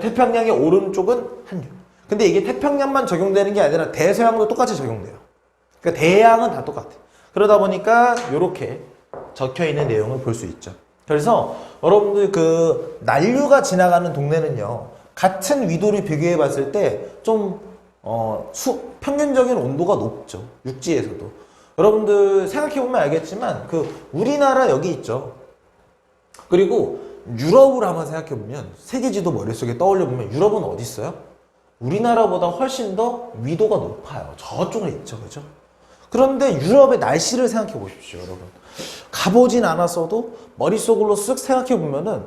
태평양의 오른쪽은 한류. 근데 이게 태평양만 적용되는 게 아니라 대서양도 똑같이 적용돼요. 그러니까 대양은 다 똑같아. 그러다 보니까 이렇게 적혀 있는 내용을 볼 수 있죠. 그래서 여러분들 그 난류가 지나가는 동네는요. 같은 위도를 비교해 봤을 때 좀 평균적인 온도가 높죠. 육지에서도. 여러분들 생각해 보면 알겠지만 그 우리나라 여기 있죠. 그리고 유럽을 한번 생각해보면 세계 지도 머릿속에 떠올려보면 유럽은 어디 있어요? 우리나라보다 훨씬 더 위도가 높아요. 저쪽에 있죠. 그죠? 그런데 유럽의 날씨를 생각해 보십시오. 여러분. 가보진 않았어도 머릿속으로 쓱 생각해 보면은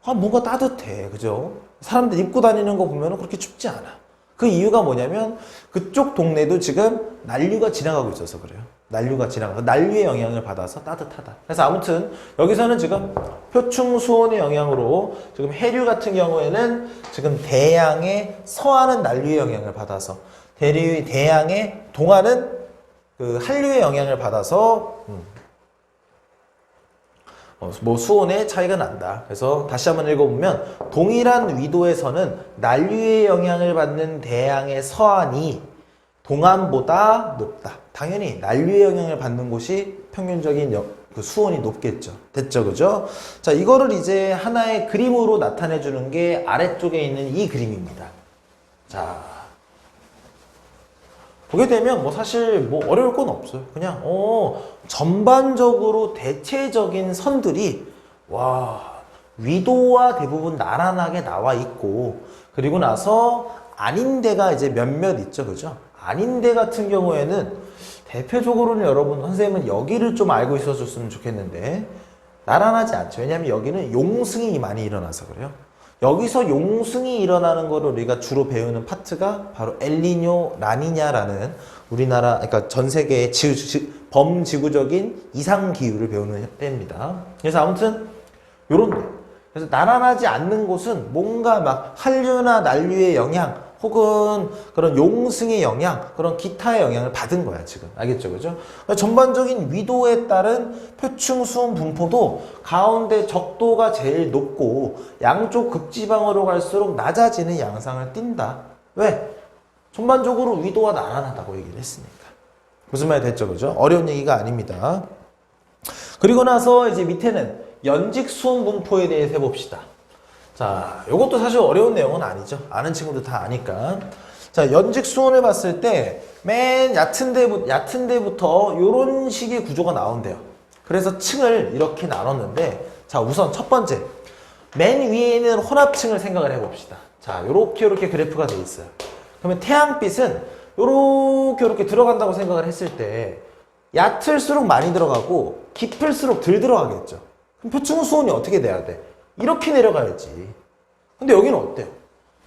뭔가 따뜻해. 그죠? 사람들 입고 다니는 거 보면은 그렇게 춥지 않아. 그 이유가 뭐냐면 그쪽 동네도 지금 난류가 지나가고 있어서 그래요. 난류가 지나가서 난류의 영향을 받아서 따뜻하다. 그래서 아무튼 여기서는 지금 표충 수온의 영향으로 지금 해류 같은 경우에는 지금 대양의 서하는 난류의 영향을 받아서 대양의 동하는 그 한류의 영향을 받아서 뭐 수온의 차이가 난다. 그래서 다시 한번 읽어보면 동일한 위도에서는 난류의 영향을 받는 대양의 서한이 동안보다 높다. 당연히 난류의 영향을 받는 곳이 평균적인 그 수온이 높겠죠. 됐죠, 그죠? 자, 이거를 이제 하나의 그림으로 나타내 주는 게 아래쪽에 있는 이 그림입니다. 자, 보게 되면 뭐 사실 뭐 어려울 건 없어요. 그냥 전반적으로 대체적인 선들이 위도와 대부분 나란하게 나와 있고, 그리고 나서 아닌 데가 이제 몇몇 있죠, 그죠? 아닌 데 같은 경우에는 대표적으로는 여러분, 선생님은 여기를 좀 알고 있어 줬으면 좋겠는데 나란하지 않죠. 왜냐하면 여기는 용승이 많이 일어나서 그래요. 여기서 용승이 일어나는 거를 우리가 주로 배우는 파트가 바로 엘니뇨, 라니냐라는 우리나라, 그러니까 전 세계의 범지구적인 이상 기후를 배우는 때입니다. 그래서 아무튼 요런 데. 그래서 나란하지 않는 곳은 뭔가 막 한류나 난류의 영향 혹은 그런 용승의 영향, 그런 기타의 영향을 받은 거야, 지금. 알겠죠? 그죠? 그러니까 전반적인 위도에 따른 표충 수온 분포도 가운데 적도가 제일 높고 양쪽 극지방으로 갈수록 낮아지는 양상을 띈다. 왜? 전반적으로 위도가 나란하다고 얘기를 했으니까. 무슨 말 됐죠? 그죠? 어려운 얘기가 아닙니다. 그리고 나서 이제 밑에는 연직 수온 분포에 대해서 해봅시다. 자, 요것도 사실 어려운 내용은 아니죠. 아는 친구들 다 아니까. 자, 연직 수온을 봤을 때 맨 얕은 데부터 요런 식의 구조가 나온대요. 그래서 층을 이렇게 나눴는데, 자, 우선 첫 번째. 맨 위에 있는 혼합층을 생각을 해봅시다. 자, 요렇게 그래프가 돼 있어요. 그러면 태양빛은 요렇게 들어간다고 생각을 했을 때 얕을수록 많이 들어가고 깊을수록 덜 들어가겠죠. 그럼 표층 수온이 어떻게 돼야 돼? 이렇게 내려가야지. 근데 여기는 어때요?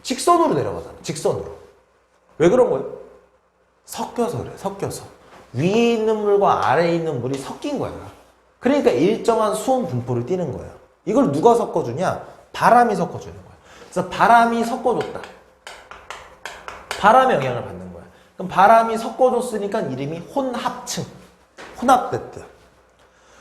직선으로 내려가잖아. 직선으로. 왜 그런 거예요? 섞여서 그래. 섞여서. 위에 있는 물과 아래에 있는 물이 섞인 거야. 그러니까 일정한 수온 분포를 띠는 거예요. 이걸 누가 섞어주냐? 바람이 섞어주는 거야. 그래서 바람이 섞어줬다. 바람의 영향을 받는 거야. 그럼 바람이 섞어줬으니까 이름이 혼합층. 혼합됐대.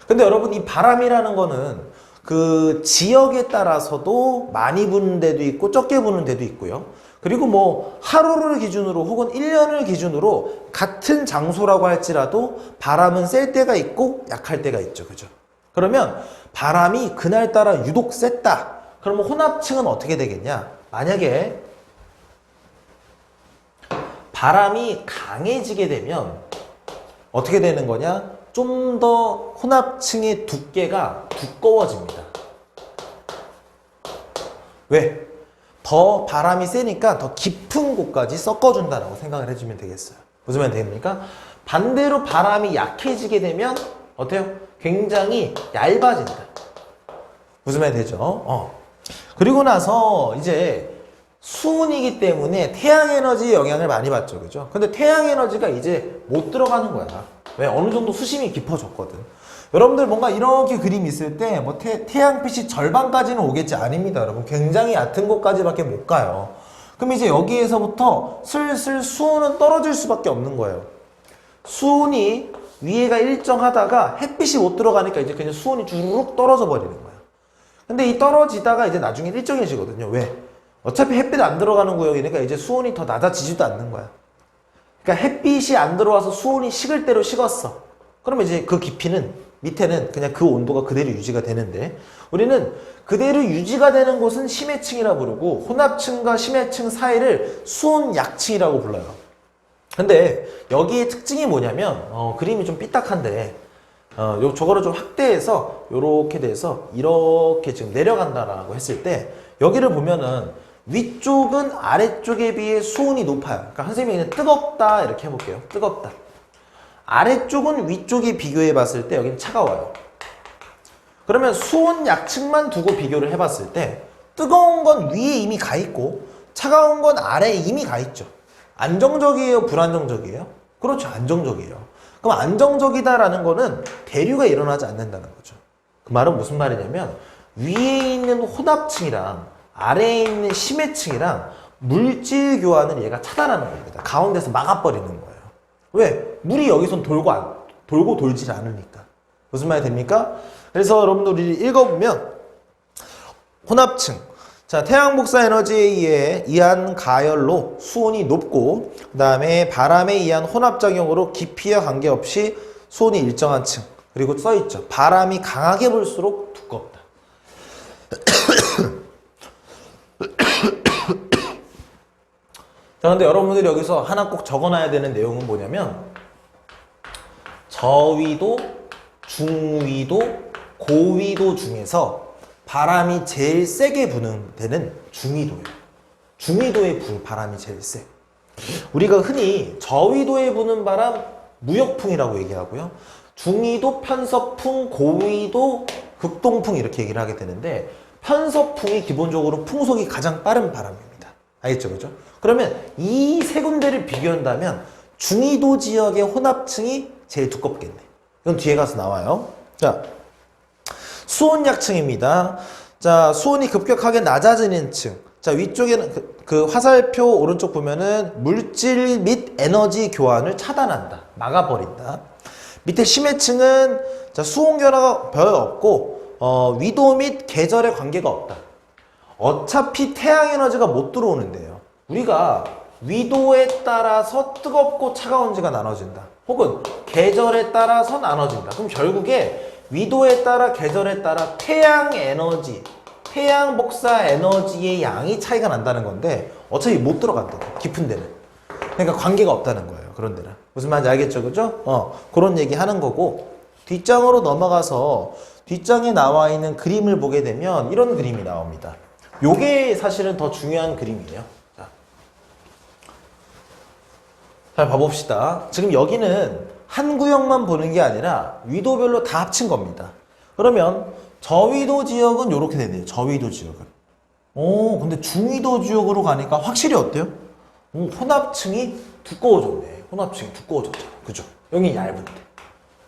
근데 여러분, 이 바람이라는 거는 그 지역에 따라서도 많이 부는 데도 있고 적게 부는 데도 있고요. 그리고 뭐 하루를 기준으로 혹은 1년을 기준으로 같은 장소라고 할지라도 바람은 셀 때가 있고 약할 때가 있죠. 그죠? 그러면 바람이 그날따라 유독 셌다. 그러면 혼합층은 어떻게 되겠냐? 만약에 바람이 강해지게 되면 어떻게 되는 거냐? 좀 더 혼합층의 두께가 두꺼워집니다. 왜? 더 바람이 세니까 더 깊은 곳까지 섞어준다라고 생각을 해주면 되겠어요. 무슨 말 됩니까? 반대로 바람이 약해지게 되면 어때요? 굉장히 얇아진다. 무슨 말 되죠? 그리고 나서 이제 수온이기 때문에 태양 에너지의 영향을 많이 받죠. 그죠? 근데 태양 에너지가 이제 못 들어가는 거야. 왜? 어느 정도 수심이 깊어졌거든. 여러분들 뭔가 이렇게 그림 있을 때 뭐 태양빛이 절반까지는 오겠지? 아닙니다, 여러분. 굉장히 얕은 곳까지밖에 못 가요. 그럼 이제 여기에서부터 슬슬 수온은 떨어질 수밖에 없는 거예요. 수온이 위에가 일정하다가 햇빛이 못 들어가니까 이제 그냥 수온이 주르륵 떨어져 버리는 거야. 근데 이 떨어지다가 이제 나중에 일정해지거든요. 왜? 어차피 햇빛 안 들어가는 구역이니까 이제 수온이 더 낮아지지도 않는 거야. 그러니까 햇빛이 안 들어와서 수온이 식을 대로 식었어. 그러면 이제 그 깊이는 밑에는 그냥 그 온도가 그대로 유지가 되는데, 우리는 그대로 유지가 되는 곳은 심해층이라 부르고 혼합층과 심해층 사이를 수온 약층이라고 불러요. 근데 여기의 특징이 뭐냐면 그림이 좀 삐딱한데 저거를 좀 확대해서 요렇게 돼서 이렇게 지금 내려간다라고 했을 때 여기를 보면은 위쪽은 아래쪽에 비해 수온이 높아요. 그러니까 선생님이 그냥 뜨겁다 이렇게 해볼게요. 뜨겁다. 아래쪽은 위쪽에 비교해 봤을 때 여기는 차가워요. 그러면 수온 약층만 두고 비교를 해봤을 때 뜨거운 건 위에 이미 가 있고 차가운 건 아래에 이미 가 있죠. 안정적이에요? 불안정적이에요? 그렇죠. 안정적이에요. 그럼 안정적이다라는 거는 대류가 일어나지 않는다는 거죠. 그 말은 무슨 말이냐면 위에 있는 혼합층이랑 아래에 있는 심해층이랑 물질 교환을 얘가 차단하는 겁니다. 가운데서 막아버리는 거예요. 왜? 물이 여기선 돌고 돌질 않으니까. 무슨 말이 됩니까? 그래서 여러분들이 읽어보면 혼합층. 자, 태양 복사 에너지에 의한 가열로 수온이 높고 그 다음에 바람에 의한 혼합작용으로 깊이와 관계없이 수온이 일정한 층. 그리고 써있죠. 바람이 강하게 불수록 두껍다. 자, 근데 여러분들이 여기서 하나 꼭 적어놔야 되는 내용은 뭐냐면 저위도, 중위도, 고위도 중에서 바람이 제일 세게 부는 데는 중위도예요. 중위도에 부는 바람이 제일 세. 우리가 흔히 저위도에 부는 바람 무역풍이라고 얘기하고요. 중위도, 편서풍, 고위도, 극동풍 이렇게 얘기를 하게 되는데 편서풍이 기본적으로 풍속이 가장 빠른 바람입니다. 알겠죠? 그죠? 그러면 이 세 군데를 비교한다면 중위도 지역의 혼합층이 제일 두껍겠네. 이건 뒤에 가서 나와요. 자, 수온 약층입니다. 자, 수온이 급격하게 낮아지는 층. 자, 위쪽에는 그 화살표 오른쪽 보면은 물질 및 에너지 교환을 차단한다. 막아버린다. 밑에 심해층은 자, 수온 변화가 별로 없고 위도 및 계절에 관계가 없다. 어차피 태양 에너지가 못 들어오는데요. 우리가 위도에 따라서 뜨겁고 차가운지가 나눠진다. 혹은 계절에 따라서 나눠진다. 그럼 결국에 위도에 따라 계절에 따라 태양 에너지, 태양 복사 에너지의 양이 차이가 난다는 건데 어차피 못 들어간다. 깊은 데는. 그러니까 관계가 없다는 거예요. 그런 데는. 무슨 말인지 알겠죠? 그죠? 그런 얘기 하는 거고 뒷장으로 넘어가서 뒷장에 나와 있는 그림을 보게 되면 이런 그림이 나옵니다. 요게 사실은 더 중요한 그림이에요. 자, 잘 봐봅시다. 지금 여기는 한 구역만 보는 게 아니라 위도별로 다 합친 겁니다. 그러면 저위도 지역은 이렇게 되네요. 저위도 지역은. 근데 중위도 지역으로 가니까 확실히 어때요? 혼합층이 두꺼워졌네. 혼합층이 두꺼워졌잖아. 그죠? 여기 얇은데.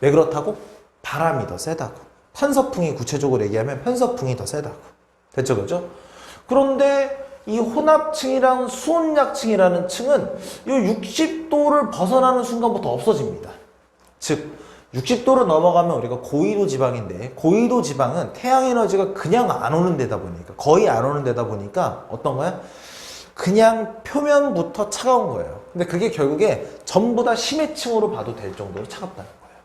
왜 그렇다고? 바람이 더 세다고. 편서풍이 구체적으로 얘기하면 편서풍이 더 세다고. 됐죠? 그죠? 그런데 이 혼합층이랑 수온약층이라는 층은 이 60도를 벗어나는 순간부터 없어집니다. 즉 60도로 넘어가면 우리가 고위도 지방인데 고위도 지방은 태양 에너지가 그냥 안 오는 데다 보니까 거의 안 오는 데다 보니까 어떤 거야? 그냥 표면부터 차가운 거예요. 근데 그게 결국에 전부 다 심해층으로 봐도 될 정도로 차갑다는 거예요.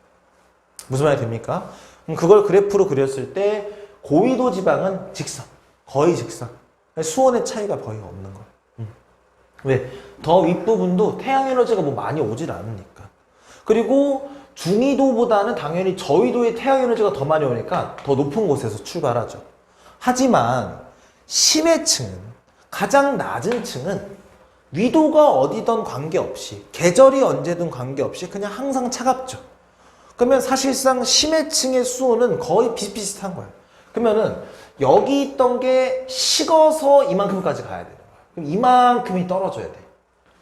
무슨 말이 됩니까? 그럼 그걸 그래프로 그렸을 때 고위도 지방은 직선, 거의 직선. 수온의 차이가 거의 없는 거예요. 왜? 더 윗부분도 태양 에너지가 뭐 많이 오질 않으니까. 그리고 중위도보다는 당연히 저위도의 태양 에너지가 더 많이 오니까 더 높은 곳에서 출발하죠. 하지만 심해층은, 가장 낮은 층은 위도가 어디든 관계없이, 계절이 언제든 관계없이 그냥 항상 차갑죠. 그러면 사실상 심해층의 수온은 거의 비슷비슷한 거예요. 그러면은 여기 있던 게 식어서 이만큼까지 가야 되는 거야. 그럼 이만큼이 떨어져야 돼.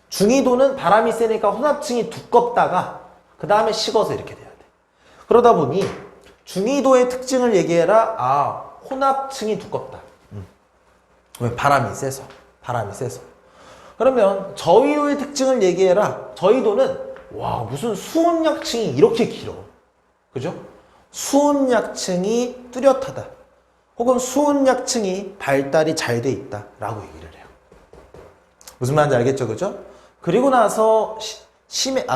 중위도는 바람이 세니까 혼합층이 두껍다가 그 다음에 식어서 이렇게 돼야 돼. 그러다 보니 중위도의 특징을 얘기해라. 아, 혼합층이 두껍다. 왜? 바람이 세서. 바람이 세서. 그러면 저위도의 특징을 얘기해라. 저위도는 와, 무슨 수온약층이 이렇게 길어. 그죠? 수온약층이 뚜렷하다. 혹은 수온약층이 발달이 잘 돼 있다 라고 얘기를 해요. 무슨 말인지 알겠죠? 그죠? 그리고 나서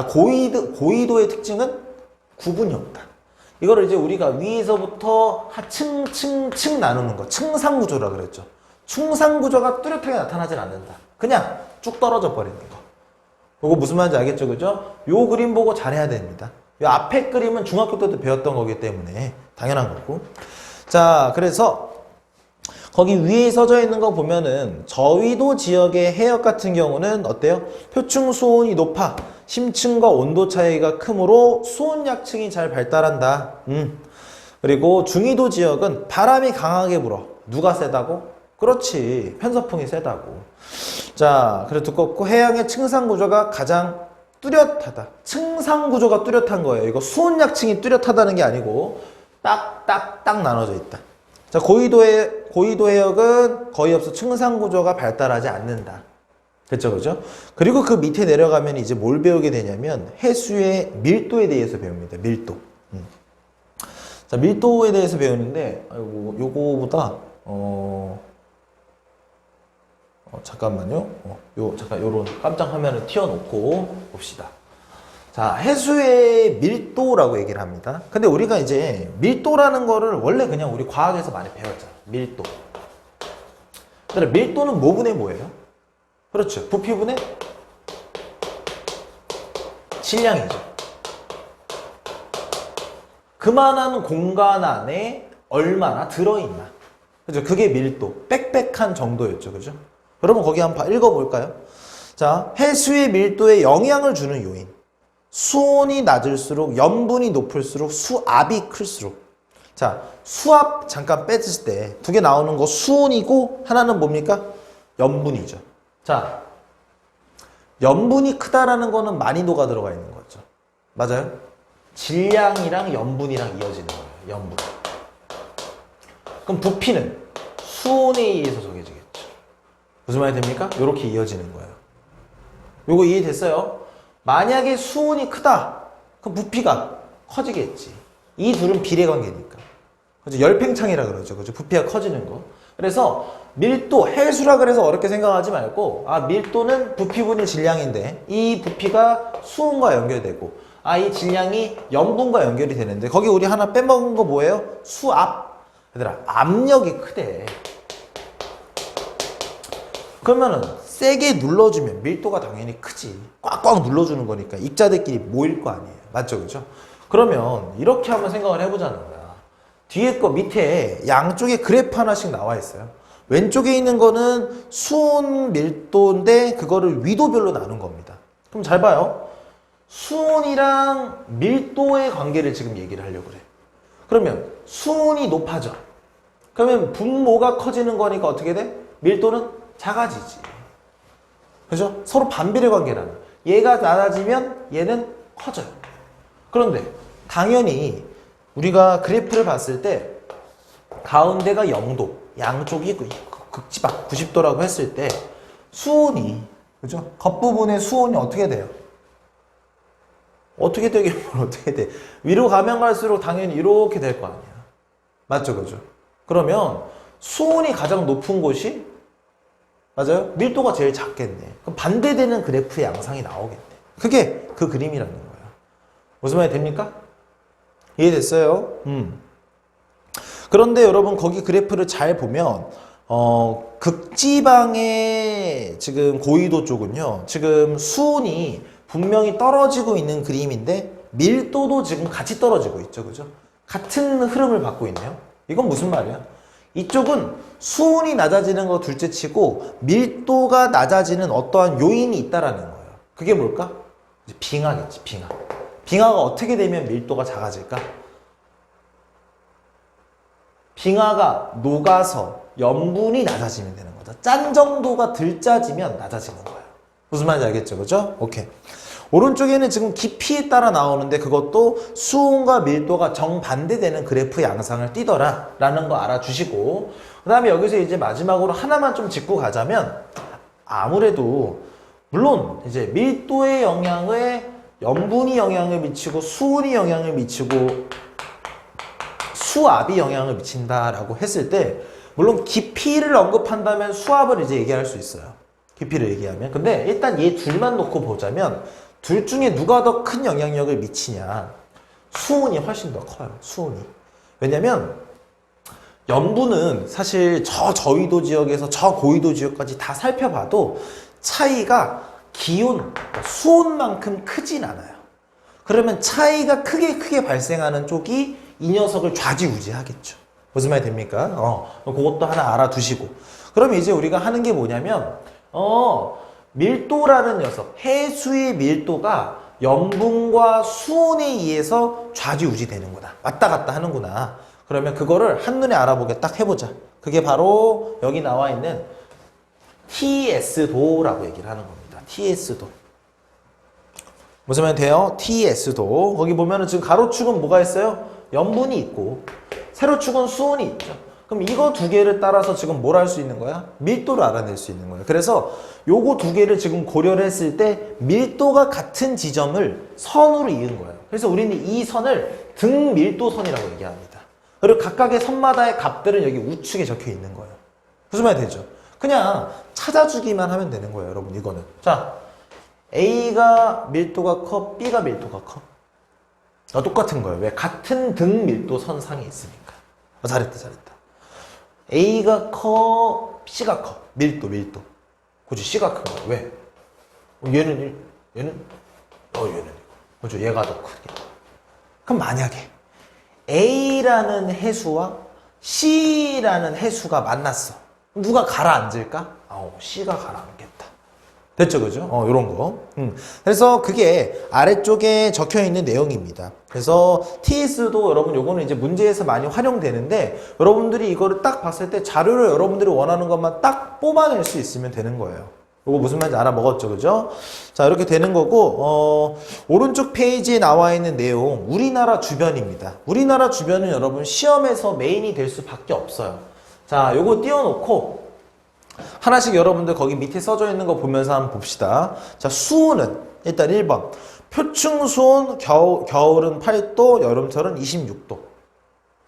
고위도의 특징은 구분이 없다. 이거를 이제 우리가 위에서부터 층 나누는 거, 층상구조라 그랬죠. 층상구조가 뚜렷하게 나타나질 않는다. 그냥 쭉 떨어져 버리는 거. 이거 무슨 말인지 알겠죠? 그죠? 요 그림 보고 잘해야 됩니다. 이 앞에 그림은 중학교 때도 배웠던 거기 때문에 당연한 거고. 자, 그래서 거기 위에 써져 있는 거 보면은 저위도 지역의 해역 같은 경우는 어때요? 표층 수온이 높아 심층과 온도 차이가 크므로 수온 약층이 잘 발달한다. 그리고 중위도 지역은 바람이 강하게 불어. 누가 세다고? 그렇지, 편서풍이 세다고. 자, 그래 두껍고 해양의 층상 구조가 가장 뚜렷하다. 층상 구조가 뚜렷한 거예요. 이거 수온 약층이 뚜렷하다는 게 아니고 딱 나눠져 있다. 자, 고위도 해역은 거의 없어 층상 구조가 발달하지 않는다. 됐죠, 그죠? 그리고 그 밑에 내려가면 이제 뭘 배우게 되냐면 해수의 밀도에 대해서 배웁니다. 밀도. 자, 밀도에 대해서 배우는데, 아이고, 요거보다 잠깐만요. 잠깐 요런 깜짝 화면을 튀어놓고 봅시다. 자, 해수의 밀도라고 얘기를 합니다. 근데 우리가 이제 밀도라는 거를 원래 그냥 우리 과학에서 많이 배웠잖아. 밀도. 그래, 밀도는 뭐분의 뭐예요? 그렇죠. 부피분의 질량이죠. 그만한 공간 안에 얼마나 들어있나. 그죠? 그게 밀도. 빽빽한 정도였죠. 그죠? 그러면 거기 한번 읽어볼까요? 자, 해수의 밀도에 영향을 주는 요인. 수온이 낮을수록 염분이 높을수록 수압이 클수록. 자, 수압 잠깐 뺐을 때 두 개 나오는 거 수온이고 하나는 뭡니까? 염분이죠. 자, 염분이 크다라는 거는 많이도가 들어가 있는 거죠. 맞아요? 질량이랑 염분이랑 이어지는 거예요. 염분. 그럼 부피는 수온에 의해서 정해지겠죠. 무슨 말이 됩니까? 이렇게 이어지는 거예요. 요거 이해됐어요? 만약에 수온이 크다. 그럼 부피가 커지겠지. 이 둘은 비례관계니까. 그죠? 열팽창이라 그러죠. 그죠? 부피가 커지는 거. 그래서 밀도, 해수라 그래서 어렵게 생각하지 말고, 아, 밀도는 부피분의 질량인데, 이 부피가 수온과 연결되고, 아, 이 질량이 염분과 연결이 되는데, 거기 우리 하나 빼먹은 거 뭐예요? 수압. 얘들아, 압력이 크대. 그러면은, 세게 눌러주면 밀도가 당연히 크지. 꽉꽉 눌러주는 거니까 입자들끼리 모일 거 아니에요. 맞죠? 그죠? 그러면 이렇게 한번 생각을 해보자는 거야. 뒤에 거 밑에 양쪽에 그래프 하나씩 나와 있어요. 왼쪽에 있는 거는 수온 밀도인데 그거를 위도별로 나눈 겁니다. 그럼 잘 봐요. 수온이랑 밀도의 관계를 지금 얘기를 하려고 그래. 그러면 수온이 높아져. 그러면 분모가 커지는 거니까 어떻게 돼? 밀도는 작아지지. 그죠? 서로 반비례 관계라는. 얘가 낮아지면 얘는 커져요. 그런데 당연히 우리가 그래프를 봤을 때 가운데가 0도, 양쪽이 극지방 90도라고 했을 때 수온이, 그죠? 겉부분의 수온이 어떻게 돼요? 어떻게 되겠면 어떻게 돼? 위로 가면 갈수록 당연히 이렇게 될 거 아니야. 맞죠? 그죠? 그러면 수온이 가장 높은 곳이 맞아요? 밀도가 제일 작겠네. 그럼 반대되는 그래프의 양상이 나오겠네. 그게 그 그림이라는 거예요. 무슨 말이 됩니까? 이해됐어요? 그런데 여러분 거기 그래프를 잘 보면 극지방의 지금 고위도 쪽은요. 지금 수온이 분명히 떨어지고 있는 그림인데 밀도도 지금 같이 떨어지고 있죠. 그죠? 같은 흐름을 받고 있네요. 이건 무슨 말이야? 이쪽은 수온이 낮아지는 거 둘째 치고 밀도가 낮아지는 어떠한 요인이 있다라는 거예요. 그게 뭘까? 빙하겠지, 빙하. 빙하가 어떻게 되면 밀도가 작아질까? 빙하가 녹아서 염분이 낮아지면 되는 거죠. 짠 정도가 덜 짜지면 낮아지는 거예요. 무슨 말인지 알겠죠? 그죠? 오케이. 오른쪽에는 지금 깊이에 따라 나오는데 그것도 수온과 밀도가 정반대되는 그래프 양상을 띠더라 라는 거 알아주시고 그 다음에 여기서 이제 마지막으로 하나만 좀 짚고 가자면 아무래도 물론 이제 밀도의 영향에 염분이 영향을 미치고 수온이 영향을 미치고 수압이 영향을 미친다라고 했을 때 물론 깊이를 언급한다면 수압을 이제 얘기할 수 있어요. 깊이를 얘기하면. 근데 일단 얘 둘만 놓고 보자면 둘 중에 누가 더 큰 영향력을 미치냐? 수온이 훨씬 더 커요. 수온이. 왜냐면 염분은 사실 저 저위도 지역에서 저 고위도 지역까지 다 살펴봐도 차이가 기온, 수온만큼 크진 않아요. 그러면 차이가 크게 발생하는 쪽이 이 녀석을 좌지우지하겠죠. 무슨 말이 됩니까? 그것도 하나 알아두시고. 그러면 이제 우리가 하는 게 뭐냐면, 밀도라는 녀석, 해수의 밀도가 염분과 수온에 의해서 좌지우지 되는구나. 왔다 갔다 하는구나. 그러면 그거를 한눈에 알아보게 딱 해보자. 그게 바로 여기 나와 있는 TS도라고 얘기를 하는 겁니다. TS도. 무슨 말 돼요? TS도. 거기 보면은 지금 가로축은 뭐가 있어요? 염분이 있고, 세로축은 수온이 있죠. 그럼 이거 두 개를 따라서 지금 뭘 할 수 있는 거야? 밀도를 알아낼 수 있는 거예요. 그래서 요거 두 개를 지금 고려를 했을 때 밀도가 같은 지점을 선으로 이은 거예요. 그래서 우리는 이 선을 등밀도선이라고 얘기합니다. 그리고 각각의 선마다의 값들은 여기 우측에 적혀 있는 거예요. 무슨 말이 되죠? 그냥 찾아주기만 하면 되는 거예요, 여러분. 이거는. 자, A가 밀도가 커, B가 밀도가 커. 똑같은 거예요. 왜? 같은 등밀도 선상에 있으니까. 잘했다. A가 커, C가 커. 밀도. 그치, C가 큰 거야. 왜? 얘는 얘는 그죠, 얘가 더 크게. 그럼 만약에 A라는 해수와 C라는 해수가 만났어. 누가 가라앉을까? C가 가라앉겠다. 됐죠, 그죠? 요런 거. 그래서 그게 아래쪽에 적혀 있는 내용입니다. 그래서 TS도 여러분 요거는 이제 문제에서 많이 활용되는데 여러분들이 이거를 딱 봤을 때 자료를 여러분들이 원하는 것만 딱 뽑아낼 수 있으면 되는 거예요. 요거 무슨 말인지 알아먹었죠, 그죠? 자, 이렇게 되는 거고, 오른쪽 페이지에 나와 있는 내용, 우리나라 주변입니다. 우리나라 주변은 여러분 시험에서 메인이 될 수밖에 없어요. 자, 요거 띄워놓고, 하나씩 여러분들 거기 밑에 써져 있는 거 보면서 한번 봅시다. 자, 수온은 일단 1번. 표층 수온 겨울은 8도, 여름철은 26도.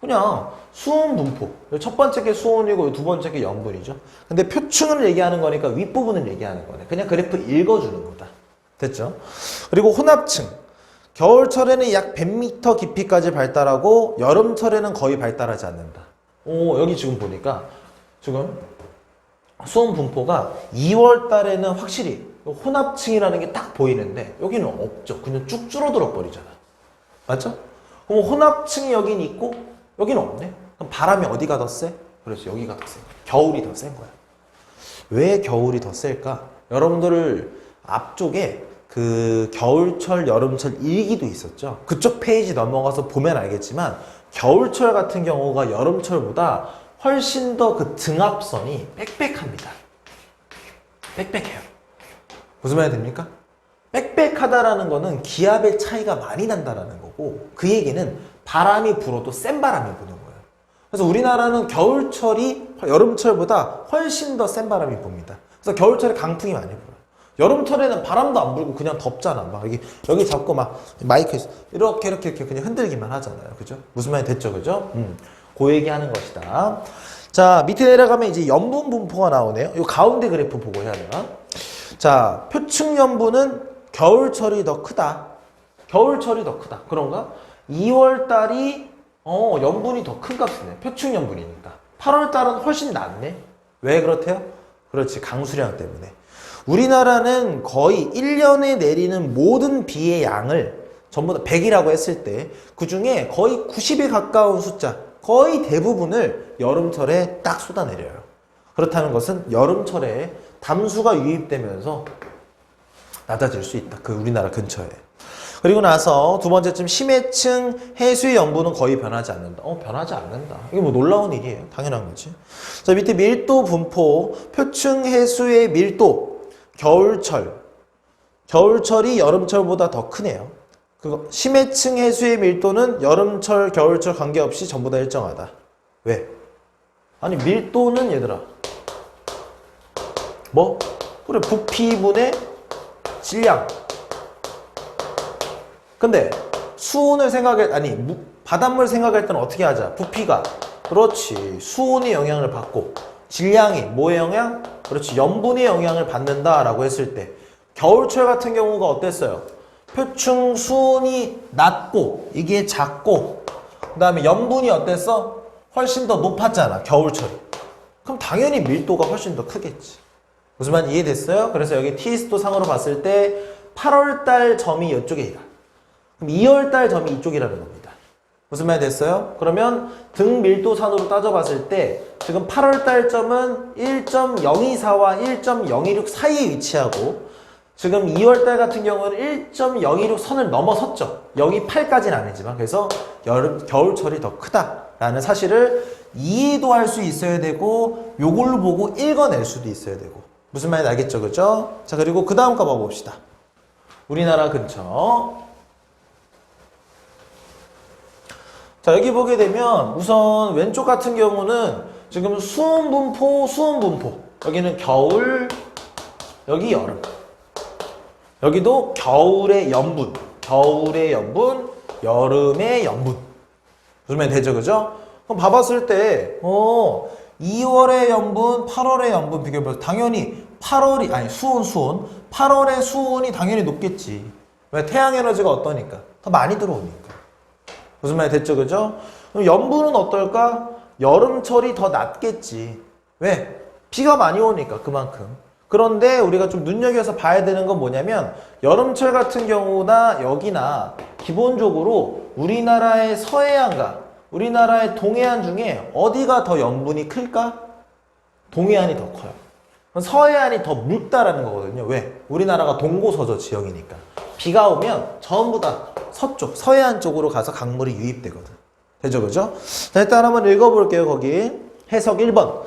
그냥 수온 분포. 첫 번째 게 수온이고 두 번째 게 염분이죠. 근데 표층을 얘기하는 거니까 윗부분을 얘기하는 거네. 그냥 그래프 읽어주는 거다. 됐죠? 그리고 혼합층. 겨울철에는 약 100m 깊이까지 발달하고 여름철에는 거의 발달하지 않는다. 여기 지금 보니까 지금 수온 분포가 2월 달에는 확실히 혼합층이라는 게 딱 보이는데 여기는 없죠. 그냥 쭉 줄어들어 버리잖아. 맞죠? 그럼 혼합층이 여긴 있고 여기는 없네. 그럼 바람이 어디가 더 세? 그렇지, 여기가 더 세. 겨울이 더 센 거야. 왜 겨울이 더 셀까? 여러분들 앞쪽에 그 겨울철, 여름철 일기도 있었죠. 그쪽 페이지 넘어가서 보면 알겠지만 겨울철 같은 경우가 여름철보다 훨씬 더 그 등압선이 빽빽합니다. 빽빽해요. 무슨 말이 됩니까? 빽빽하다라는 거는 기압의 차이가 많이 난다라는 거고, 그 얘기는 바람이 불어도 센 바람이 부는 거예요. 그래서 우리나라는 겨울철이 여름철보다 훨씬 더 센 바람이 붑니다. 그래서 겨울철에 강풍이 많이 불어요. 여름철에는 바람도 안 불고 그냥 덥잖아. 막 여기 잡고 막 마이크에서 이렇게 그냥 흔들기만 하잖아요. 그죠? 무슨 말이 됐죠? 그죠? 그 얘기 하는 것이다. 자, 밑에 내려가면 이제 염분 분포가 나오네요. 이 가운데 그래프 보고 해야 되나? 자, 표층 염분은 겨울철이 더 크다. 겨울철이 더 크다. 그런가? 2월 달이 염분이 더 큰 값이네. 표층 염분이니까. 8월 달은 훨씬 낮네. 왜 그렇대요? 그렇지, 강수량 때문에. 우리나라는 거의 1년에 내리는 모든 비의 양을 전부 다 100이라고 했을 때 그 중에 거의 90에 가까운 숫자, 거의 대부분을 여름철에 딱 쏟아내려요. 그렇다는 것은 여름철에 담수가 유입되면서 낮아질 수 있다. 그 우리나라 근처에. 그리고 나서 두 번째쯤 심해층 해수의 염분은 거의 변하지 않는다. 변하지 않는다. 이게 뭐 놀라운 일이에요. 당연한 거지. 자, 밑에 밀도 분포, 표층 해수의 밀도, 겨울철이 여름철보다 더 크네요. 그거 심해층 해수의 밀도는 여름철, 겨울철 관계없이 전부 다 일정하다. 왜? 아니 밀도는 얘들아 뭐? 그래, 부피분의 질량. 근데 수온을 바닷물 생각할 때는 어떻게 하자? 부피가, 그렇지, 수온의 영향을 받고 질량이 뭐의 영향? 그렇지, 염분의 영향을 받는다라고 했을 때 겨울철 같은 경우가 어땠어요? 표층 수온이 낮고 이게 작고 그 다음에 염분이 어땠어? 훨씬 더 높았잖아, 겨울철이. 그럼 당연히 밀도가 훨씬 더 크겠지. 무슨 말 이해됐어요? 그래서 여기 TS도 상으로 봤을 때 8월달 점이 이쪽에 있다. 그럼 2월달 점이 이쪽이라는 겁니다. 무슨 말 됐어요? 그러면 등 밀도산으로 따져봤을 때 지금 8월달 점은 1.024와 1.026 사이에 위치하고 지금 2월달 같은 경우는 1.026 선을 넘어섰죠. 028까지는 아니지만 그래서 겨울철이 더 크다라는 사실을 이해도 할 수 있어야 되고 요걸로 보고 읽어낼 수도 있어야 되고 무슨 말인지 알겠죠? 그죠? 자, 그리고 그 다음 거 봐봅시다. 우리나라 근처. 자, 여기 보게 되면 우선 왼쪽 같은 경우는 지금 수온 분포. 여기는 겨울, 여기 여름. 여기도 겨울의 염분, 여름의 염분. 무슨 말인지 되죠? 그죠? 그럼 봐봤을 때, 2월의 염분, 8월의 염분 비교해보면 당연히 8월의 수온이 당연히 높겠지. 왜? 태양 에너지가 어떠니까? 더 많이 들어오니까. 무슨 말이 됐죠? 그죠? 그럼 염분은 어떨까? 여름철이 더 낮겠지. 왜? 비가 많이 오니까 그만큼. 그런데 우리가 좀 눈여겨서 봐야 되는 건 뭐냐면 여름철 같은 경우나 여기나 기본적으로 우리나라의 서해안과 우리나라의 동해안 중에 어디가 더 염분이 클까? 동해안이 더 커요. 서해안이 더 묽다라는 거거든요. 왜? 우리나라가 동고서저 지역이니까. 비가 오면 전부 다 서쪽, 서해안 쪽으로 가서 강물이 유입되거든. 되죠? 그죠? 자, 일단 한번 읽어볼게요. 거기 해석 1번.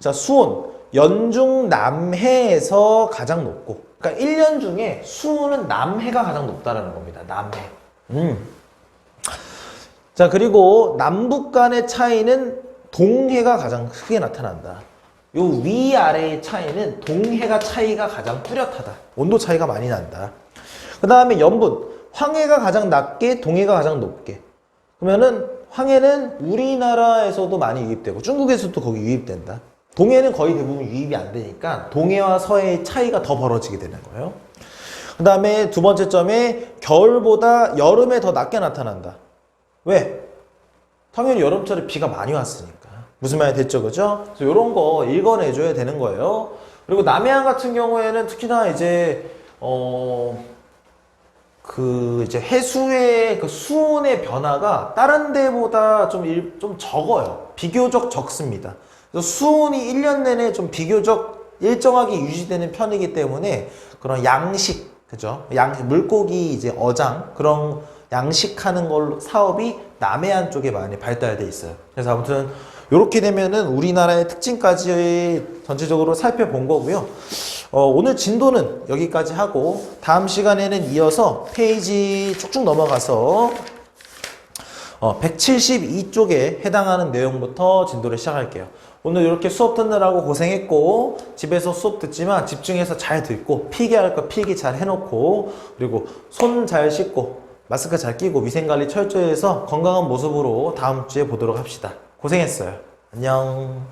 자, 수온. 연중 남해에서 가장 높고, 그러니까 1년 중에 수온은 남해가 가장 높다라는 겁니다. 남해. 자, 그리고 남북 간의 차이는 동해가 가장 크게 나타난다. 요 위아래의 차이는 동해가 차이가 가장 뚜렷하다. 온도 차이가 많이 난다. 그 다음에 염분. 황해가 가장 낮게, 동해가 가장 높게. 그러면은 황해는 우리나라에서도 많이 유입되고 중국에서도 거기 유입된다. 동해는 거의 대부분 유입이 안 되니까 동해와 서해의 차이가 더 벌어지게 되는 거예요. 그 다음에 두 번째 점에 겨울보다 여름에 더 낮게 나타난다. 왜? 당연히 여름철에 비가 많이 왔으니까. 무슨 말이 됐죠? 그죠? 그래서 이런 거 읽어내줘야 되는 거예요. 그리고 남해안 같은 경우에는 특히나 이제 이제 해수의 그 수온의 변화가 다른 데보다 좀 적어요. 비교적 적습니다. 그래서 수온이 1년 내내 좀 비교적 일정하게 유지되는 편이기 때문에 그런 양식, 그죠? 물고기 이제 어장, 그런 양식하는 걸로 사업이 남해안 쪽에 많이 발달돼 있어요. 그래서 아무튼 이렇게 되면은 우리나라의 특징까지 전체적으로 살펴본 거고요. 오늘 진도는 여기까지 하고 다음 시간에는 이어서 페이지 쭉쭉 넘어가서 172쪽에 해당하는 내용부터 진도를 시작할게요. 오늘 이렇게 수업 듣느라고 고생했고 집에서 수업 듣지만 집중해서 잘 듣고 필기할 거 필기 잘 해놓고 그리고 손 잘 씻고 마스크 잘 끼고 위생관리 철저히 해서 건강한 모습으로 다음 주에 보도록 합시다. 고생했어요. 안녕.